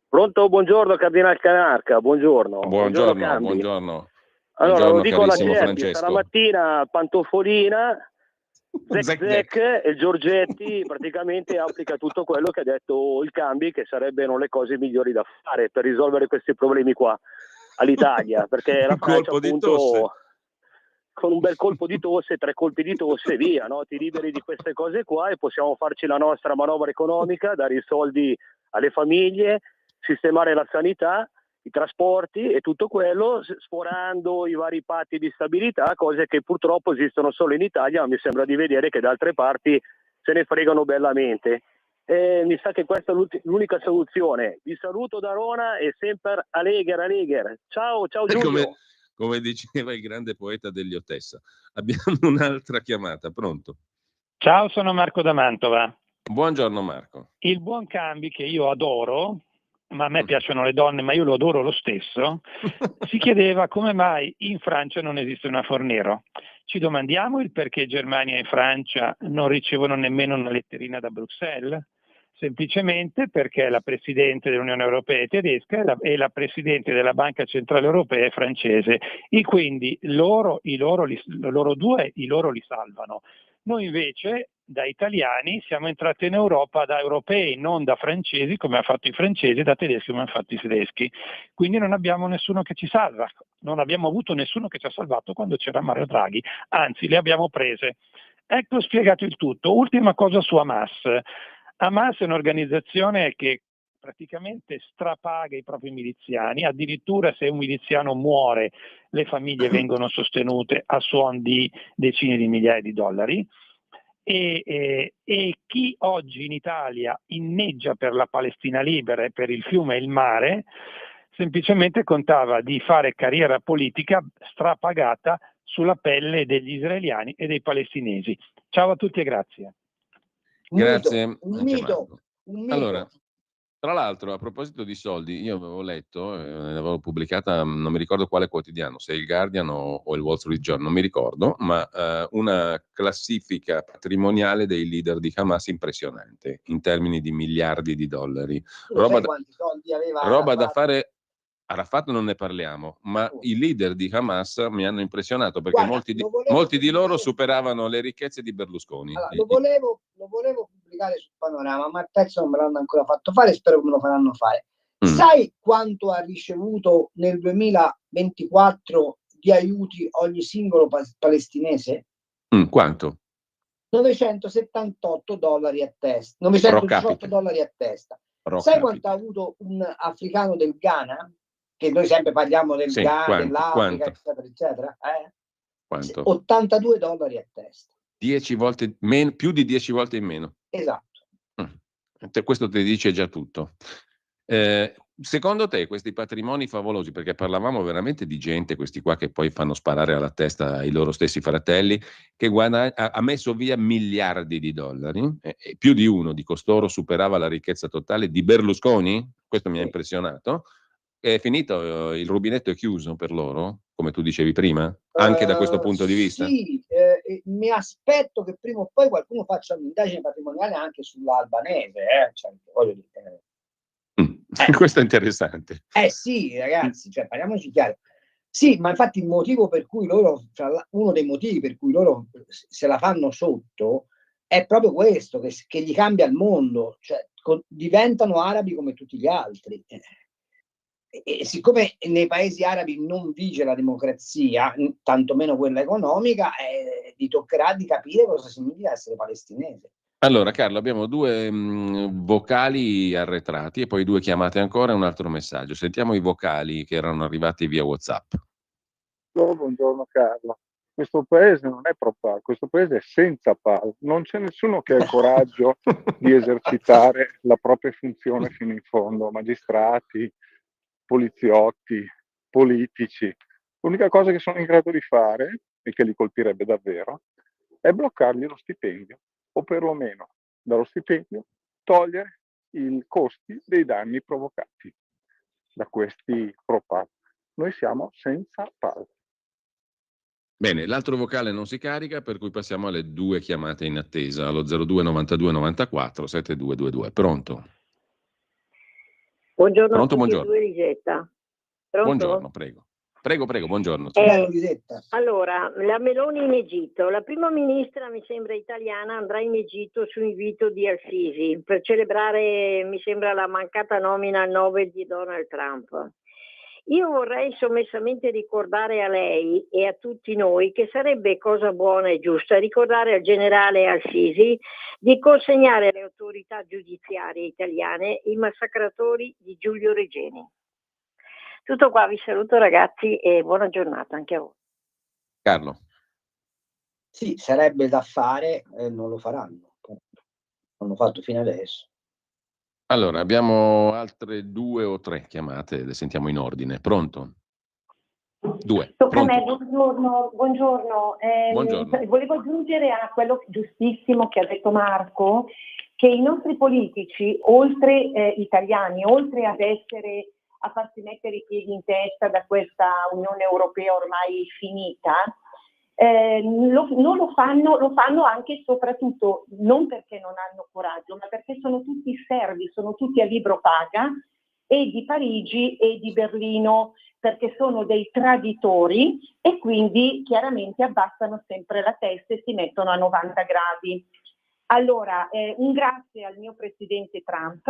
[SPEAKER 7] Pronto, buongiorno Cardinal Canarca, buongiorno.
[SPEAKER 2] Buongiorno,
[SPEAKER 7] Cambi.
[SPEAKER 2] buongiorno.
[SPEAKER 7] Allora, lo
[SPEAKER 2] Buongiorno
[SPEAKER 7] dico alla
[SPEAKER 2] carissimo
[SPEAKER 7] Certi,
[SPEAKER 2] Francesco.
[SPEAKER 7] stamattina pantofolina,
[SPEAKER 2] Zec,
[SPEAKER 7] Zec e il Giorgetti praticamente applica tutto quello che ha detto il Cambi, che sarebbero le cose migliori da fare per risolvere questi problemi qua all'Italia, perché la
[SPEAKER 2] Un
[SPEAKER 7] Francia
[SPEAKER 2] colpo di
[SPEAKER 7] appunto
[SPEAKER 2] tosse.
[SPEAKER 7] con un bel colpo di tosse, 3 colpi di tosse e via, no? Ti liberi di queste cose qua e possiamo farci la nostra manovra economica, dare i soldi alle famiglie, sistemare la sanità, i trasporti e tutto quello, sforando i vari patti di stabilità, cose che purtroppo esistono solo in Italia, ma mi sembra di vedere che da altre parti se ne fregano bellamente. Mi sa che questa è l'unica soluzione. Vi saluto da Rona e sempre Alegher. Ciao Giulio.
[SPEAKER 2] Come diceva il grande poeta degli Otessa. Abbiamo un'altra chiamata, pronto?
[SPEAKER 10] Ciao, sono Marco da Mantova.
[SPEAKER 2] Buongiorno Marco.
[SPEAKER 10] Il buon Cambi, che io adoro, ma a me piacciono le donne, ma io lo adoro lo stesso, si chiedeva come mai in Francia non esiste una Fornero. Ci domandiamo il perché Germania e Francia non ricevono nemmeno una letterina da Bruxelles? Semplicemente perché la Presidente dell'Unione Europea è tedesca e la Presidente della Banca Centrale Europea è francese, e quindi loro due li salvano. Noi invece, da italiani, siamo entrati in Europa da europei, non da francesi come ha fatto i francesi, da tedeschi come hanno fatto i tedeschi. Quindi non abbiamo nessuno che ci salva, non abbiamo avuto nessuno che ci ha salvato quando c'era Mario Draghi, anzi le abbiamo prese. Ecco spiegato il tutto. Ultima cosa su Hamas. Hamas è un'organizzazione che praticamente strapaga i propri miliziani, addirittura se un miliziano muore le famiglie vengono sostenute a suon di decine di migliaia di dollari, e chi oggi in Italia inneggia per la Palestina libera e per il fiume e il mare semplicemente contava di fare carriera politica strapagata sulla pelle degli israeliani e dei palestinesi. Ciao a tutti e grazie.
[SPEAKER 2] Grazie.
[SPEAKER 3] Un mito.
[SPEAKER 2] Allora, tra l'altro, a proposito di soldi, io avevo letto, l'avevo pubblicata, non mi ricordo quale quotidiano, se il Guardian o il Wall Street Journal, non mi ricordo, ma una classifica patrimoniale dei leader di Hamas impressionante, in termini di miliardi di dollari.
[SPEAKER 3] Sai quanti soldi aveva
[SPEAKER 2] roba da fare. Arafat non ne parliamo, ma i leader di Hamas mi hanno impressionato perché molti di loro superavano le ricchezze di Berlusconi.
[SPEAKER 3] Allora, lo volevo pubblicare sul Panorama, ma il pezzo non me l'hanno ancora fatto fare, spero che me lo faranno fare. Sai quanto ha ricevuto nel 2024 di aiuti ogni singolo palestinese?
[SPEAKER 2] Quanto?
[SPEAKER 3] $978 a testa. $918 a testa. Sai quanto ha avuto un africano del Ghana? Che noi sempre parliamo del Ghana, dell'Africa, eccetera, eccetera.
[SPEAKER 2] Quanto?
[SPEAKER 3] $82 a testa.
[SPEAKER 2] 10 volte meno, più di 10 volte in meno.
[SPEAKER 3] Esatto.
[SPEAKER 2] Questo ti dice già tutto. Secondo te questi patrimoni favolosi, perché parlavamo veramente di gente, questi qua che poi fanno sparare alla testa ai loro stessi fratelli, che ha messo via miliardi di dollari, e più di uno di costoro superava la ricchezza totale di Berlusconi? Questo mi ha impressionato. È finito, il rubinetto è chiuso per loro, come tu dicevi prima, anche da questo punto di vista?
[SPEAKER 3] Sì, mi aspetto che prima o poi qualcuno faccia un'indagine patrimoniale anche sull'albanese, cioè, voglio dire.
[SPEAKER 2] Questo è interessante.
[SPEAKER 3] Sì, ragazzi, cioè, parliamoci chiaro. Sì, ma infatti il motivo per cui uno dei motivi per cui loro se la fanno sotto è proprio questo, che gli cambia il mondo, cioè diventano arabi come tutti gli altri. E siccome nei paesi arabi non vige la democrazia, tantomeno quella economica, gli toccherà di capire cosa significa essere palestinese.
[SPEAKER 2] Allora, Carlo, abbiamo 2 vocali arretrati e poi 2 chiamate ancora e un altro messaggio. Sentiamo i vocali che erano arrivati via WhatsApp.
[SPEAKER 11] Buongiorno Carlo. Questo paese non è pro pal, questo paese è senza pal. Non c'è nessuno che ha il coraggio di esercitare la propria funzione fino in fondo. Magistrati, poliziotti, politici. L'unica cosa che sono in grado di fare, e che li colpirebbe davvero, è bloccargli lo stipendio, o perlomeno dallo stipendio togliere i costi dei danni provocati da questi pro-pal. noi siamo senza pace.
[SPEAKER 2] Bene, l'altro vocale non si carica, per cui passiamo alle 2 chiamate in attesa, allo 02 92 94 7222. Pronto?
[SPEAKER 12] Buongiorno
[SPEAKER 2] Pronto,
[SPEAKER 12] a tutti e
[SPEAKER 2] buongiorno.
[SPEAKER 12] due, Lisetta. Pronto?
[SPEAKER 2] Buongiorno, prego. Prego, buongiorno.
[SPEAKER 12] Allora, la Meloni in Egitto. La prima ministra, mi sembra italiana, andrà in Egitto su invito di Al-Sisi per celebrare, mi sembra, la mancata nomina al Nobel di Donald Trump. Io vorrei sommessamente ricordare a lei e a tutti noi che sarebbe cosa buona e giusta ricordare al generale Al-Sisi di consegnare alle autorità giudiziarie italiane i massacratori di Giulio Regeni. Tutto qua, vi saluto ragazzi e buona giornata anche a voi.
[SPEAKER 2] Carlo.
[SPEAKER 3] Sì, sarebbe da fare, non lo faranno. Non l'hanno fatto fino adesso.
[SPEAKER 2] Allora, abbiamo altre 2 o 3 chiamate, le sentiamo in ordine. Pronto? 2.
[SPEAKER 13] Tocca a me,
[SPEAKER 2] Pronto?
[SPEAKER 13] buongiorno.
[SPEAKER 2] Buongiorno.
[SPEAKER 13] Volevo aggiungere a quello giustissimo che ha detto Marco, che i nostri politici, oltre italiani, oltre ad essere a farsi mettere i piedi in testa da questa Unione Europea ormai finita, non lo fanno anche e soprattutto non perché non hanno coraggio, ma perché sono tutti servi, sono tutti a libro paga, e di Parigi e di Berlino, perché sono dei traditori e quindi chiaramente abbassano sempre la testa e si mettono a 90 gradi. Allora, un grazie al mio presidente Trump,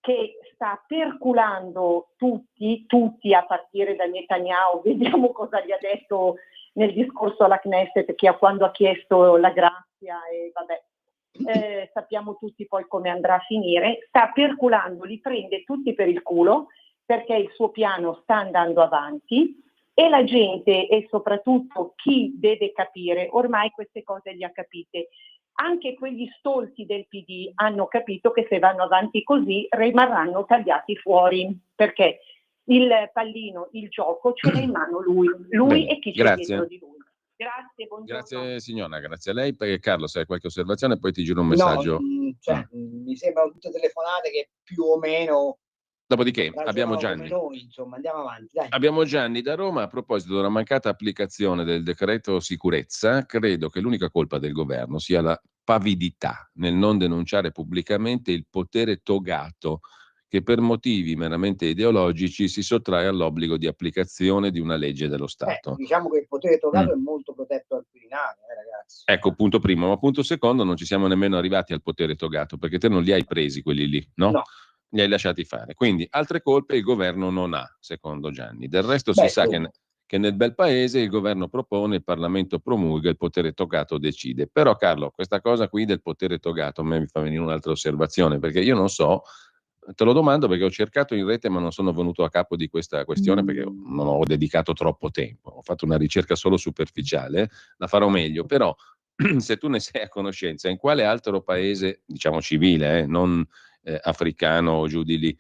[SPEAKER 13] che sta perculando tutti a partire da Netanyahu. Vediamo cosa gli ha detto nel discorso alla Knesset, quando ha chiesto la grazia, e vabbè, sappiamo tutti poi come andrà a finire. Sta perculando, li prende tutti per il culo, perché il suo piano sta andando avanti e la gente, e soprattutto chi deve capire, ormai queste cose le ha capite. Anche quegli stolti del PD hanno capito che se vanno avanti così rimarranno tagliati fuori, perché il pallino, il gioco ce l'ha in mano lui
[SPEAKER 2] Bene,
[SPEAKER 13] e chi c'è dietro di lui. Grazie, buongiorno.
[SPEAKER 2] Grazie signora, grazie a lei. Perché Carlo, se hai qualche osservazione poi ti giro un messaggio.
[SPEAKER 3] Mi sembrano tutte telefonate che più o meno.
[SPEAKER 2] Dopodiché abbiamo Gianni.
[SPEAKER 3] Noi, insomma, andiamo avanti, dai.
[SPEAKER 2] Abbiamo Gianni da Roma. A proposito della mancata applicazione del decreto sicurezza, credo che l'unica colpa del governo sia la pavidità nel non denunciare pubblicamente il potere togato che per motivi meramente ideologici si sottrae all'obbligo di applicazione di una legge dello Stato.
[SPEAKER 3] Diciamo che il potere togato è molto protetto al Quirinale, ragazzi.
[SPEAKER 2] Ecco, punto primo. Ma punto secondo, non ci siamo nemmeno arrivati al potere togato, perché te non li hai presi quelli lì, no? Li hai lasciati fare. Quindi altre colpe il governo non ha, secondo Gianni. Del resto si sa che nel bel paese il governo propone, il Parlamento promulga, il potere togato decide. Però Carlo, questa cosa qui del potere togato a me mi fa venire un'altra osservazione, perché io non so, te lo domando perché ho cercato in rete ma non sono venuto a capo di questa questione perché non ho dedicato troppo tempo. Ho fatto una ricerca solo superficiale, la farò meglio, però se tu ne sei a conoscenza, in quale altro paese, diciamo civile, non africano o giù di lì,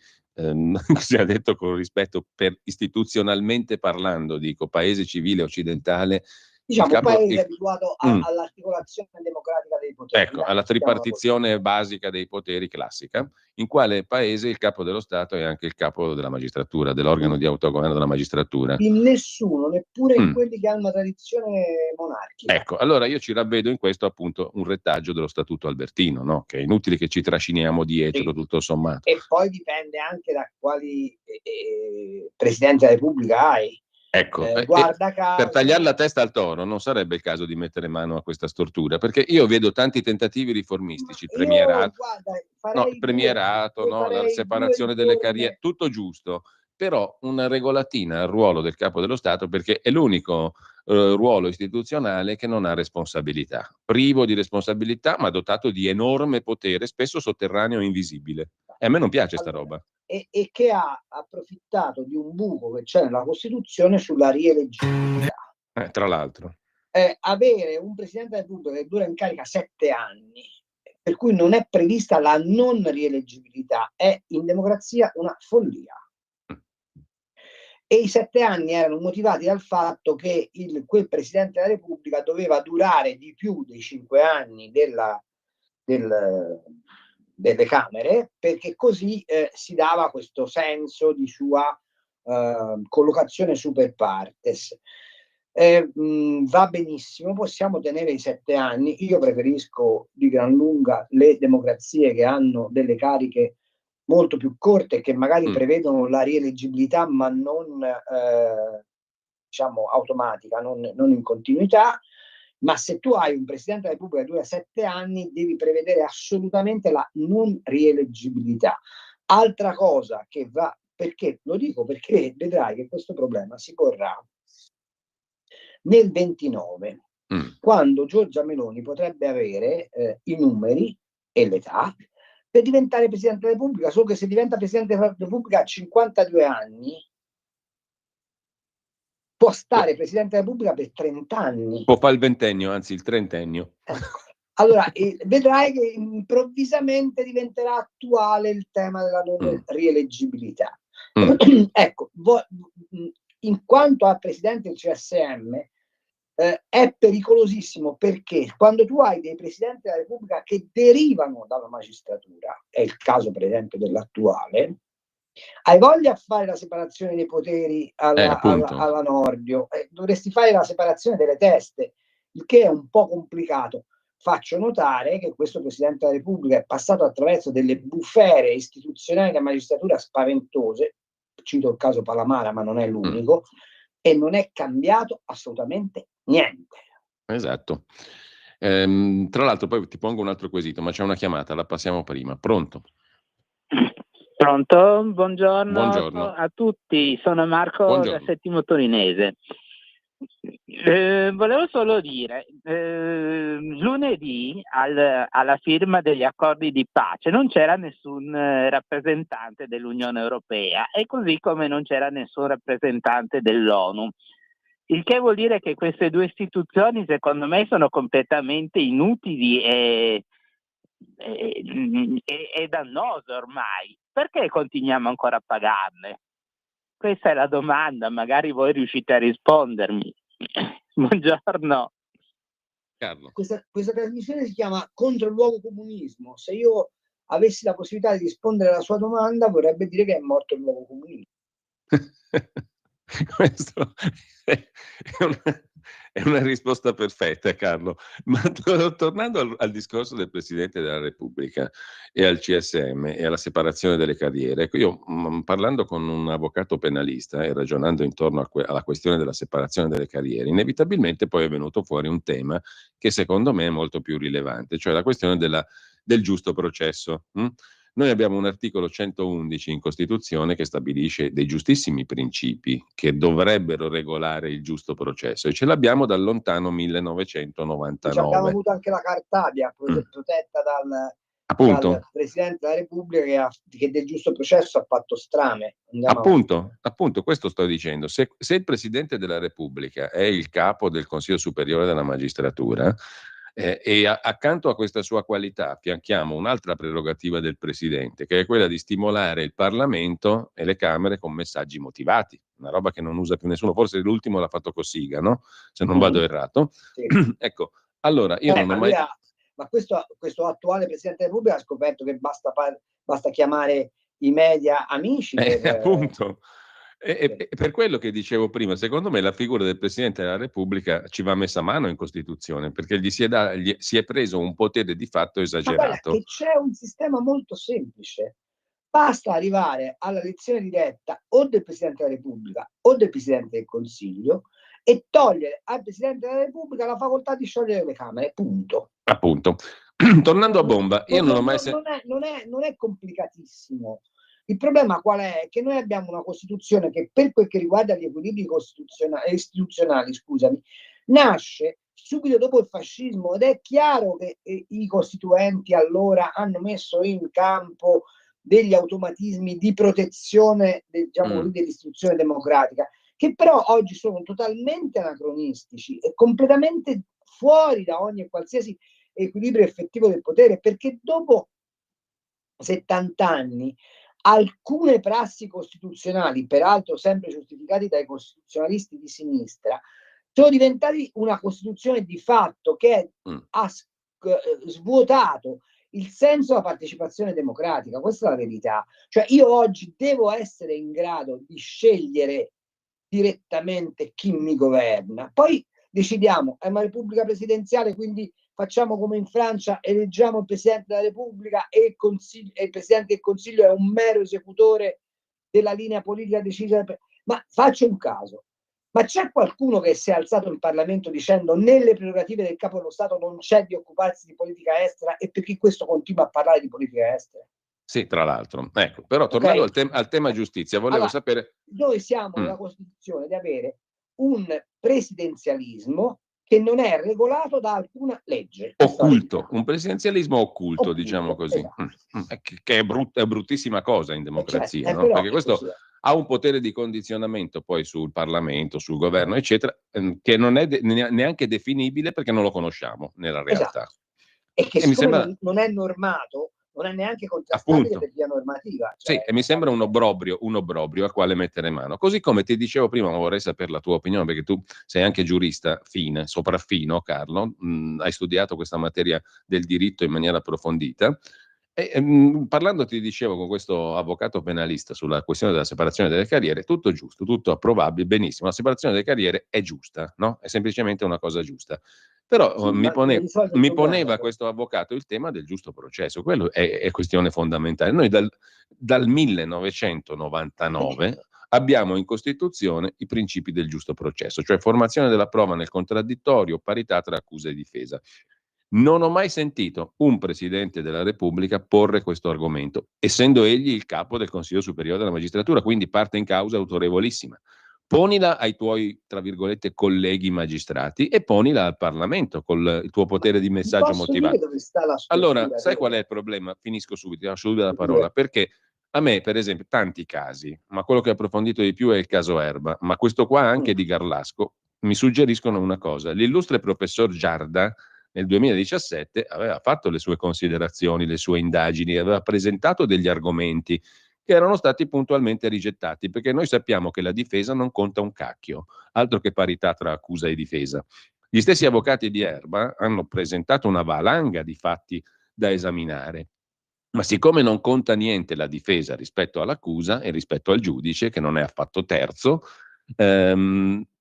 [SPEAKER 2] si è detto con rispetto, per istituzionalmente parlando, dico paese civile occidentale,
[SPEAKER 3] diciamo paese abituato all'articolazione democratica dei poteri.
[SPEAKER 2] Ecco, alla tripartizione basica dei poteri classica, in quale paese il capo dello Stato è anche il capo della magistratura, dell'organo di autogoverno della magistratura.
[SPEAKER 3] In nessuno, neppure in quelli che hanno una tradizione monarchica.
[SPEAKER 2] Ecco, allora io ci ravvedo in questo appunto un retaggio dello Statuto Albertino, no? Che è inutile che ci trasciniamo dietro, tutto sommato.
[SPEAKER 3] E poi dipende anche da quali Presidente della Repubblica hai.
[SPEAKER 2] Ecco,
[SPEAKER 3] guarda caso,
[SPEAKER 2] per tagliare la testa al toro non sarebbe il caso di mettere mano a questa stortura, perché io vedo tanti tentativi riformistici, il premierato, no? La separazione delle carriere, tutto giusto, però una regolatina al ruolo del capo dello Stato, perché è l'unico ruolo istituzionale che non ha responsabilità, privo di responsabilità ma dotato di enorme potere, spesso sotterraneo e invisibile. E a me non piace sta roba.
[SPEAKER 3] E che ha approfittato di un buco che c'è nella Costituzione sulla rieleggibilità.
[SPEAKER 2] Tra l'altro.
[SPEAKER 3] Avere un Presidente della Repubblica che dura in carica 7 anni, per cui non è prevista la non rieleggibilità, è in democrazia una follia. E i 7 anni erano motivati dal fatto che quel Presidente della Repubblica doveva durare di più dei 5 anni delle Camere, perché così si dava questo senso di sua collocazione super partes. Va benissimo, possiamo tenere i 7 anni. Io preferisco di gran lunga le democrazie che hanno delle cariche molto più corte, che magari prevedono la rieleggibilità, ma non diciamo automatica, non in continuità. Ma se tu hai un Presidente della Repubblica che dura 7 anni, devi prevedere assolutamente la non rieleggibilità. Altra cosa che va, perché lo dico, perché vedrai che questo problema si porrà nel 29, quando Giorgia Meloni potrebbe avere i numeri e l'età per diventare Presidente della Repubblica, solo che se diventa Presidente della Repubblica a 52 anni, può stare Presidente della Repubblica per 30 anni.
[SPEAKER 2] Può fare il ventennio, anzi il trentennio.
[SPEAKER 3] Ecco. Allora, vedrai che improvvisamente diventerà attuale il tema della non rieleggibilità. Ecco, in quanto a Presidente del CSM, è pericolosissimo, perché quando tu hai dei Presidenti della Repubblica che derivano dalla magistratura, è il caso per esempio dell'attuale, hai voglia a fare la separazione dei poteri alla Nordio, dovresti fare la separazione delle teste, il che è un po' complicato. Faccio notare che questo Presidente della Repubblica è passato attraverso delle bufere istituzionali della magistratura spaventose, cito il caso Palamara, ma non è l'unico, e non è cambiato assolutamente niente.
[SPEAKER 2] Esatto. Tra l'altro poi ti pongo un altro quesito, ma c'è una chiamata, la passiamo prima. Pronto?
[SPEAKER 14] Pronto? Buongiorno.
[SPEAKER 2] Buongiorno.
[SPEAKER 14] A tutti, sono Marco
[SPEAKER 2] Buongiorno.
[SPEAKER 14] da Settimo Torinese. Volevo solo dire, lunedì alla firma degli accordi di pace non c'era nessun rappresentante dell'Unione Europea, e così come non c'era nessun rappresentante dell'ONU. Il che vuol dire che queste due istituzioni, secondo me, sono completamente inutili e dannose ormai. Perché continuiamo ancora a pagarle? Questa è la domanda, magari voi riuscite a rispondermi. Buongiorno.
[SPEAKER 2] Carlo.
[SPEAKER 3] Questa trasmissione si chiama Contro il luogo comunismo. Se io avessi la possibilità di rispondere alla sua domanda, vorrebbe dire che è morto il luogo comunismo.
[SPEAKER 2] Questo è una risposta perfetta, Carlo. Ma tornando al discorso del Presidente della Repubblica e al CSM e alla separazione delle carriere, ecco, io parlando con un avvocato penalista e ragionando intorno alla questione della separazione delle carriere, inevitabilmente poi è venuto fuori un tema che secondo me è molto più rilevante, cioè la questione del giusto processo. Noi abbiamo un articolo 111 in Costituzione che stabilisce dei giustissimi principi che dovrebbero regolare il giusto processo, e ce l'abbiamo dal lontano 1999.
[SPEAKER 3] Abbiamo avuto anche la Cartabia protetta
[SPEAKER 2] Appunto.
[SPEAKER 3] dal Presidente della Repubblica che del giusto processo ha fatto strame.
[SPEAKER 2] Appunto, questo sto dicendo. Se il Presidente della Repubblica è il capo del Consiglio Superiore della Magistratura, e accanto a questa sua qualità affianchiamo un'altra prerogativa del Presidente, che è quella di stimolare il Parlamento e le Camere con messaggi motivati, una roba che non usa più nessuno, forse l'ultimo l'ha fatto Cossiga, no? Se non vado errato.
[SPEAKER 3] Sì.
[SPEAKER 2] Ecco, allora io non ho mai...
[SPEAKER 3] Ma questo attuale Presidente della Repubblica ha scoperto che basta chiamare i media amici.
[SPEAKER 2] Appunto. E per quello che dicevo prima, secondo me la figura del Presidente della Repubblica ci va messa a mano in Costituzione, perché gli si è preso un potere di fatto esagerato.
[SPEAKER 3] Ma guarda, che c'è un sistema molto semplice. Basta arrivare alla elezione diretta o del Presidente della Repubblica o del Presidente del Consiglio e togliere al Presidente della Repubblica la facoltà di sciogliere le Camere, punto.
[SPEAKER 2] Appunto. Tornando a bomba, io non ho mai
[SPEAKER 3] non è complicatissimo. Il problema qual è? Che noi abbiamo una Costituzione che, per quel che riguarda gli equilibri istituzionali, nasce subito dopo il fascismo, ed è chiaro che i costituenti allora hanno messo in campo degli automatismi di protezione dell'istituzione democratica, che però oggi sono totalmente anacronistici e completamente fuori da ogni e qualsiasi equilibrio effettivo del potere, perché dopo 70 anni alcune prassi costituzionali, peraltro sempre giustificati dai costituzionalisti di sinistra, sono diventati una Costituzione di fatto che ha svuotato il senso della partecipazione democratica, questa è la verità. Cioè io oggi devo essere in grado di scegliere direttamente chi mi governa. Poi decidiamo, è una repubblica presidenziale, quindi facciamo come in Francia, eleggiamo il Presidente della Repubblica e il Presidente del Consiglio è un mero esecutore della linea politica decisa. Ma faccio un caso. Ma c'è qualcuno che si è alzato in Parlamento dicendo nelle prerogative del Capo dello Stato non c'è di occuparsi di politica estera e perché questo continua a parlare di politica estera?
[SPEAKER 2] Sì, tra l'altro. Ecco, però tornando al tema giustizia, volevo
[SPEAKER 3] Allora,
[SPEAKER 2] sapere...
[SPEAKER 3] noi siamo nella Costituzione di avere un presidenzialismo che non è regolato da alcuna legge.
[SPEAKER 2] Occulto, un presidenzialismo occulto, diciamo così,
[SPEAKER 3] esatto.
[SPEAKER 2] che è bruttissima cosa in democrazia, no?
[SPEAKER 3] Però
[SPEAKER 2] Perché questo
[SPEAKER 3] così è.
[SPEAKER 2] ha un potere di condizionamento poi sul Parlamento, sul governo, eccetera, che non è neanche definibile perché non lo conosciamo nella realtà.
[SPEAKER 3] Esatto. E che
[SPEAKER 2] E mi
[SPEAKER 3] siccome
[SPEAKER 2] sembra...
[SPEAKER 3] non è normato, non è neanche contrastabile per via normativa.
[SPEAKER 2] Sì, e mi sembra un obbrobrio al quale mettere mano. Così come ti dicevo prima, ma vorrei sapere la tua opinione, perché tu sei anche giurista fine, sopraffino, Carlo, hai studiato questa materia del diritto in maniera approfondita. Parlando, ti dicevo, con questo avvocato penalista sulla questione della separazione delle carriere, tutto giusto, tutto approvabile, benissimo. La separazione delle carriere è giusta, no? È semplicemente una cosa giusta. Però mi poneva questo avvocato il tema del giusto processo, quello è questione fondamentale. Noi dal 1999 abbiamo in Costituzione i principi del giusto processo, cioè formazione della prova nel contraddittorio, parità tra accusa e difesa. Non ho mai sentito un Presidente della Repubblica porre questo argomento, essendo egli il capo del Consiglio Superiore della Magistratura, quindi parte in causa autorevolissima. Ponila ai tuoi, tra virgolette, colleghi magistrati e ponila al Parlamento con il tuo potere di messaggio motivato.
[SPEAKER 3] Dove sta la
[SPEAKER 2] allora, sai qual è il problema? Finisco subito, lascio subito la parola, perché a me, per esempio, tanti casi, ma quello che ho approfondito di più è il caso Erba, ma questo qua anche di Garlasco, mi suggeriscono una cosa. L'illustre professor Giarda nel 2017 aveva fatto le sue considerazioni, le sue indagini, aveva presentato degli argomenti che erano stati puntualmente rigettati, perché noi sappiamo che la difesa non conta un cacchio, altro che parità tra accusa e difesa. Gli stessi avvocati di Erba hanno presentato una valanga di fatti da esaminare, ma siccome non conta niente la difesa rispetto all'accusa e rispetto al giudice, che non è affatto terzo,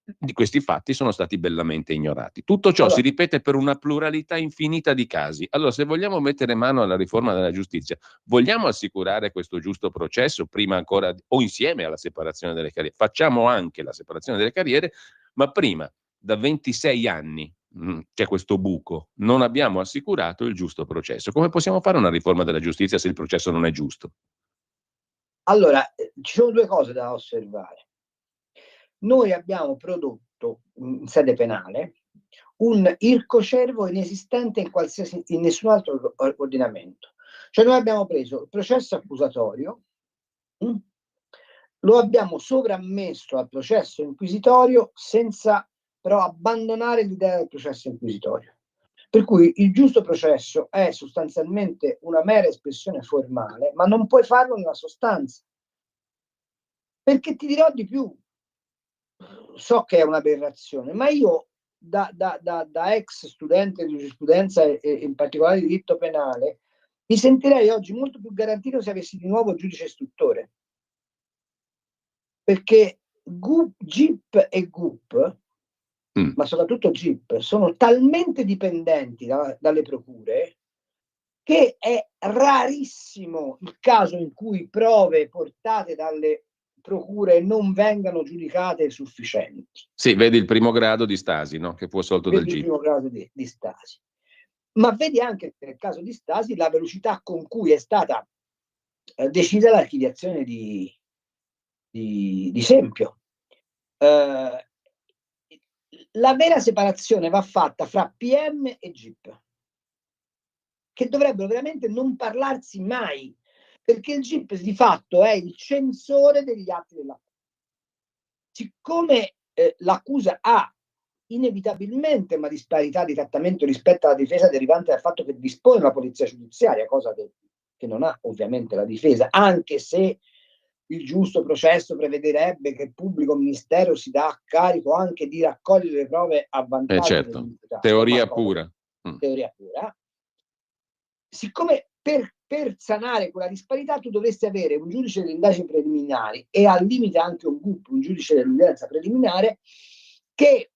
[SPEAKER 2] di questi fatti sono stati bellamente ignorati. Tutto ciò si ripete per una pluralità infinita di casi. Allora, se vogliamo mettere mano alla riforma della giustizia, vogliamo assicurare questo giusto processo prima ancora o insieme alla separazione delle carriere? Facciamo anche la separazione delle carriere, ma prima, da 26 anni, c'è questo buco, non abbiamo assicurato il giusto processo. Come possiamo fare una riforma della giustizia se il processo non è giusto?
[SPEAKER 3] Allora, ci sono due cose da osservare. Noi abbiamo prodotto in sede penale un ircocervo inesistente in nessun altro ordinamento. Cioè noi abbiamo preso il processo accusatorio, lo abbiamo sovrammesso al processo inquisitorio senza però abbandonare l'idea del processo inquisitorio. Per cui il giusto processo è sostanzialmente una mera espressione formale, ma non puoi farlo nella sostanza. Perché ti dirò di più, so che è un'aberrazione, ma io da ex studente di giurisprudenza e in particolare di diritto penale, mi sentirei oggi molto più garantito se avessi di nuovo il giudice istruttore. Perché GIP e GUP, ma soprattutto GIP, sono talmente dipendenti dalle procure che è rarissimo il caso in cui prove portate dalle procure non vengano giudicate sufficienti.
[SPEAKER 2] Sì, vedi il primo grado di Stasi, no? Che fu assolto dal GIP.
[SPEAKER 3] Il primo grado di Stasi. Ma vedi anche nel caso di Stasi la velocità con cui è stata decisa l'archiviazione di Sempio. La vera separazione va fatta fra PM e GIP, che dovrebbero veramente non parlarsi mai, perché il GIP di fatto è il censore degli atti dell'accusa. Siccome l'accusa ha inevitabilmente una disparità di trattamento rispetto alla difesa derivante dal fatto che dispone una polizia giudiziaria, cosa che non ha ovviamente la difesa, anche se il giusto processo prevederebbe che il pubblico ministero si dà a carico anche di raccogliere le prove a vantaggio
[SPEAKER 2] certo. Teoria pura.
[SPEAKER 3] Teoria pura. siccome per sanare quella disparità tu dovresti avere un giudice delle indagini preliminari e al limite anche un GUP, un giudice dell'udienza preliminare, che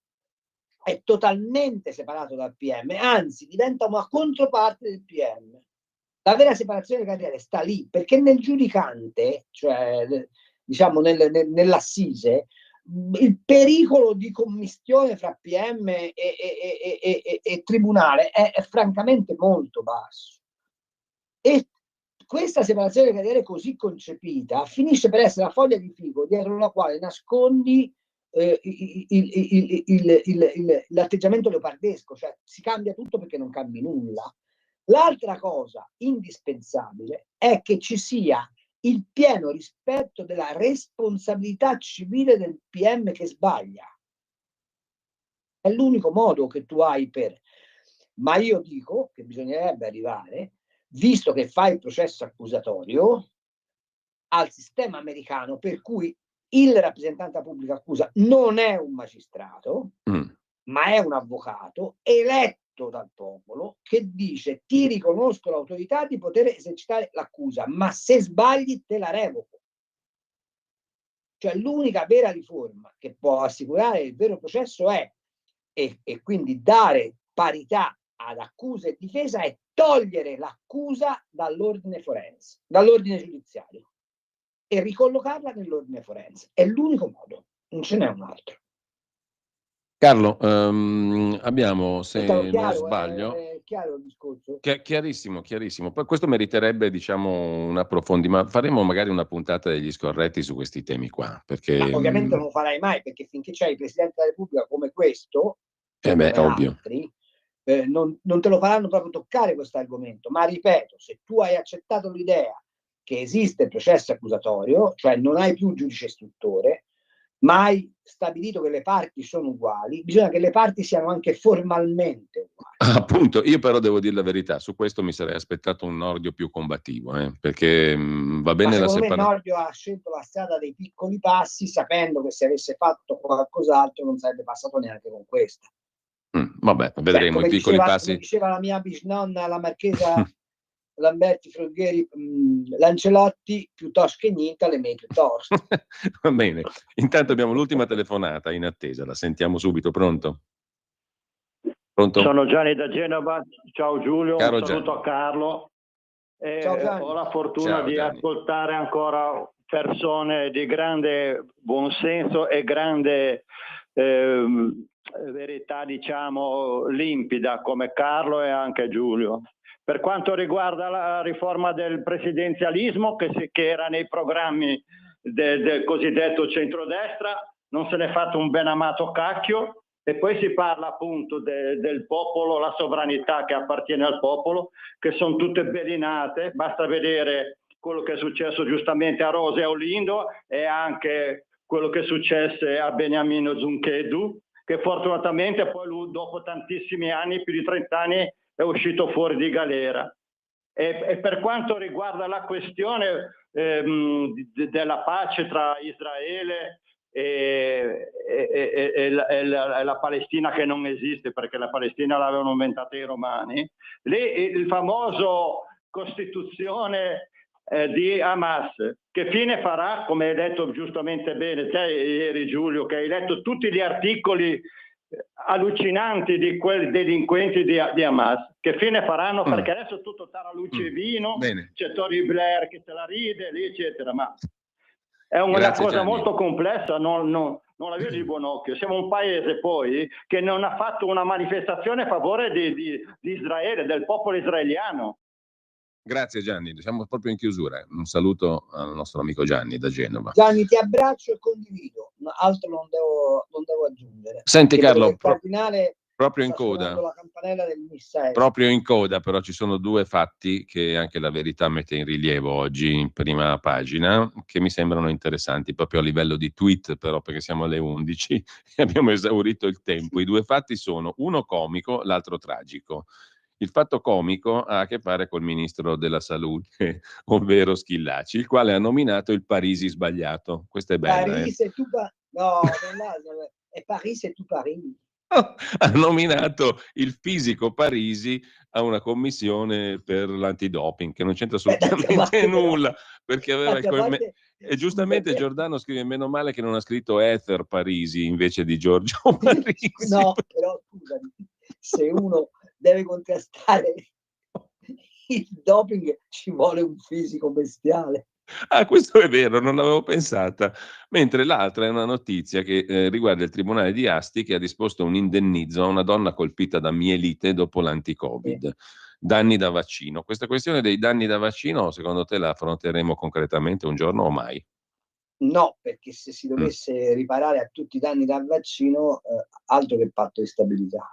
[SPEAKER 3] è totalmente separato dal PM, anzi diventa una controparte del PM. La vera separazione delle carriere sta lì, perché nel giudicante, cioè diciamo nell'assise, il pericolo di commistione fra PM e tribunale è francamente molto basso. E questa separazione delle carriere così concepita finisce per essere la foglia di fico dietro la quale nascondi l'atteggiamento leopardesco, cioè si cambia tutto perché non cambi nulla. L'altra cosa indispensabile è che ci sia il pieno rispetto della responsabilità civile del PM che sbaglia. È l'unico modo che tu hai per... Ma io dico che bisognerebbe arrivare, visto che fai il processo accusatorio, al sistema americano per cui il rappresentante della pubblica accusa non è un magistrato, ma è un avvocato eletto dal popolo che dice: ti riconosco l'autorità di poter esercitare l'accusa, ma se sbagli te la revoco. Cioè l'unica vera riforma che può assicurare il vero processo è, e quindi dare parità ad accusa e difesa, è togliere l'accusa dall'ordine forense, dall'ordine giudiziario, e ricollocarla nell'ordine forense. È l'unico modo, non ce n'è un altro.
[SPEAKER 2] Carlo, abbiamo, se non sbaglio,
[SPEAKER 3] È chiaro il discorso?
[SPEAKER 2] chiarissimo, chiarissimo. Poi questo meriterebbe, diciamo, un approfondimento. Faremo magari una puntata degli scorretti su questi temi qua, perché
[SPEAKER 3] Ma ovviamente non lo farai mai, perché finché c'è il Presidente della Repubblica come questo,
[SPEAKER 2] è ovvio.
[SPEAKER 3] altri, non te lo faranno proprio toccare questo argomento. Ma ripeto, se tu hai accettato l'idea che esiste il processo accusatorio, cioè non hai più giudice istruttore, ma hai stabilito che le parti sono uguali, bisogna che le parti siano anche formalmente uguali.
[SPEAKER 2] Appunto, io però devo dire la verità, su questo mi sarei aspettato un Nordio più combattivo, perché va bene la
[SPEAKER 3] Ma secondo me
[SPEAKER 2] separazione.
[SPEAKER 3] Nordio ha scelto la strada dei piccoli passi, sapendo che se avesse fatto qualcos'altro non sarebbe passato neanche con questa.
[SPEAKER 2] Vabbè, vedremo i piccoli passi.
[SPEAKER 3] Come diceva la mia bisnonna, la marchesa Lamberti Frughieri, Lancelotti, piuttosto che niente, le mie piuttosto.
[SPEAKER 2] Va bene, intanto abbiamo l'ultima telefonata in attesa, la sentiamo subito. Pronto? Pronto?
[SPEAKER 15] Sono Gianni da Genova, ciao Giulio,
[SPEAKER 2] Caro
[SPEAKER 15] un saluto
[SPEAKER 2] Gianni.
[SPEAKER 15] a Carlo. Ho la fortuna
[SPEAKER 2] Ciao,
[SPEAKER 15] di
[SPEAKER 2] Gianni.
[SPEAKER 15] ascoltare ancora persone di grande buonsenso e grande verità, diciamo, limpida, come Carlo e anche Giulio. Per quanto riguarda la riforma del presidenzialismo, che era nei programmi del cosiddetto centrodestra, non se n'è fatto un ben amato cacchio, e poi si parla appunto del popolo, la sovranità che appartiene al popolo, che sono tutte belinate. Basta vedere quello che è successo giustamente a Rose e a Olindo, e anche quello che successe a Beniamino Zunchedu, che fortunatamente poi lui, dopo tantissimi anni, più di 30 anni, è uscito fuori di galera. E per quanto riguarda la questione della pace tra Israele e la Palestina, che non esiste perché la Palestina l'avevano inventata i romani, lì il famoso Costituzione di Hamas, che fine farà, come hai detto giustamente bene te ieri Giulio, che hai letto tutti gli articoli allucinanti di quei delinquenti di Hamas, che fine faranno? Perché adesso tutto tara luce e vino, c'è Tony Blair che se la ride lì, eccetera, ma è una
[SPEAKER 2] Grazie,
[SPEAKER 15] cosa
[SPEAKER 2] Gianni.
[SPEAKER 15] molto complessa, non la vedo di buon occhio. Siamo un paese poi che non ha fatto una manifestazione a favore di Israele, del popolo israeliano.
[SPEAKER 2] Grazie Gianni, siamo proprio in chiusura. Un saluto al nostro amico Gianni da Genova.
[SPEAKER 3] Gianni, ti abbraccio e condivido, altro non devo aggiungere.
[SPEAKER 2] Senti
[SPEAKER 3] Che
[SPEAKER 2] Carlo,
[SPEAKER 3] il cardinale
[SPEAKER 2] proprio in
[SPEAKER 3] sta suonando
[SPEAKER 2] coda.
[SPEAKER 3] la campanella del missa.
[SPEAKER 2] Proprio in coda, però ci sono due fatti che anche la Verità mette in rilievo oggi in prima pagina, che mi sembrano interessanti, proprio a livello di tweet, però, perché siamo alle 11 e abbiamo esaurito il tempo. I due fatti sono uno comico, l'altro tragico. Il fatto comico ha a che fare col ministro della salute, ovvero Schillaci, il quale ha nominato il Parisi sbagliato. Questa è bella.
[SPEAKER 3] Paris, c'est tout no, è Paris, c'est tout Paris.
[SPEAKER 2] ha nominato il fisico Parisi a una commissione per l'antidoping, che non c'entra assolutamente nulla, perché aveva e giustamente Giordano scrive: meno male che non ha scritto Ether Parisi invece di Giorgio Parisi.
[SPEAKER 3] No, però scusami, se uno deve contrastare il doping ci vuole un fisico bestiale.
[SPEAKER 2] Ah, questo è vero, non l'avevo pensata. Mentre l'altra è una notizia che riguarda il Tribunale di Asti, che ha disposto un indennizzo a una donna colpita da mielite dopo l'anti-Covid. Danni da vaccino. Questa questione dei danni da vaccino, secondo te la affronteremo concretamente un giorno o mai?
[SPEAKER 3] No, perché se si dovesse riparare a tutti i danni dal vaccino, altro che patto di stabilità.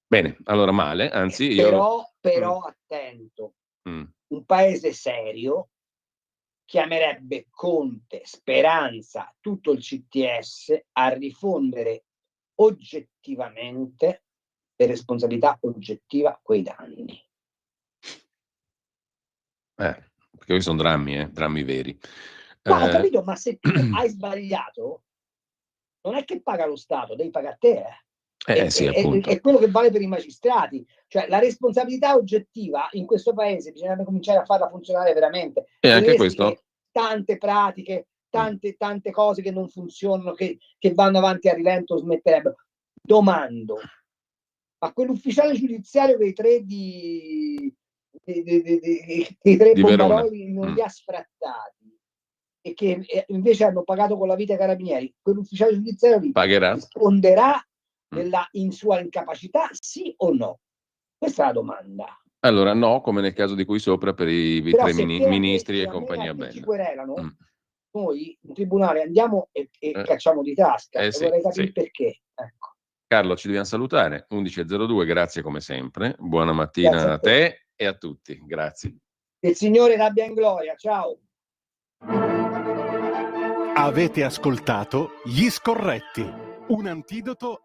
[SPEAKER 2] Bene, allora male, anzi
[SPEAKER 3] Però attento, un paese serio chiamerebbe Conte, Speranza, tutto il CTS a rifondere oggettivamente, per responsabilità oggettiva, quei danni.
[SPEAKER 2] Perché questi sono drammi veri.
[SPEAKER 3] No, ho capito, ma se tu hai sbagliato, non è che paga lo Stato, devi pagare te.
[SPEAKER 2] Sì, appunto.
[SPEAKER 3] È quello che vale per i magistrati. Cioè, la responsabilità oggettiva in questo paese bisognerebbe cominciare a farla funzionare veramente.
[SPEAKER 2] E anche questo.
[SPEAKER 3] Tante pratiche, tante cose che non funzionano, che vanno avanti a rilento, smetterebbero. Domando, ma quell'ufficiale giudiziario dei tre dei tre bombaroli non li ha sfrattati e che invece hanno pagato con la vita i carabinieri, quell'ufficiale giudiziario lì
[SPEAKER 2] pagherà?
[SPEAKER 3] Risponderà in sua incapacità, sì o no? Questa è la domanda.
[SPEAKER 2] Allora no, come nel caso di cui sopra per i
[SPEAKER 3] Però
[SPEAKER 2] tre
[SPEAKER 3] se
[SPEAKER 2] ministri e compagnia bella.
[SPEAKER 3] Ci querelano, noi in tribunale andiamo e cacciamo di tasca. E vorrei capire perché. Ecco.
[SPEAKER 2] Carlo, ci dobbiamo salutare. 11.02, grazie come sempre. Buona mattina a te e a tutti. Grazie.
[SPEAKER 3] Il Signore l'abbia in gloria. Ciao.
[SPEAKER 4] Avete ascoltato Gli Scorretti, un antidoto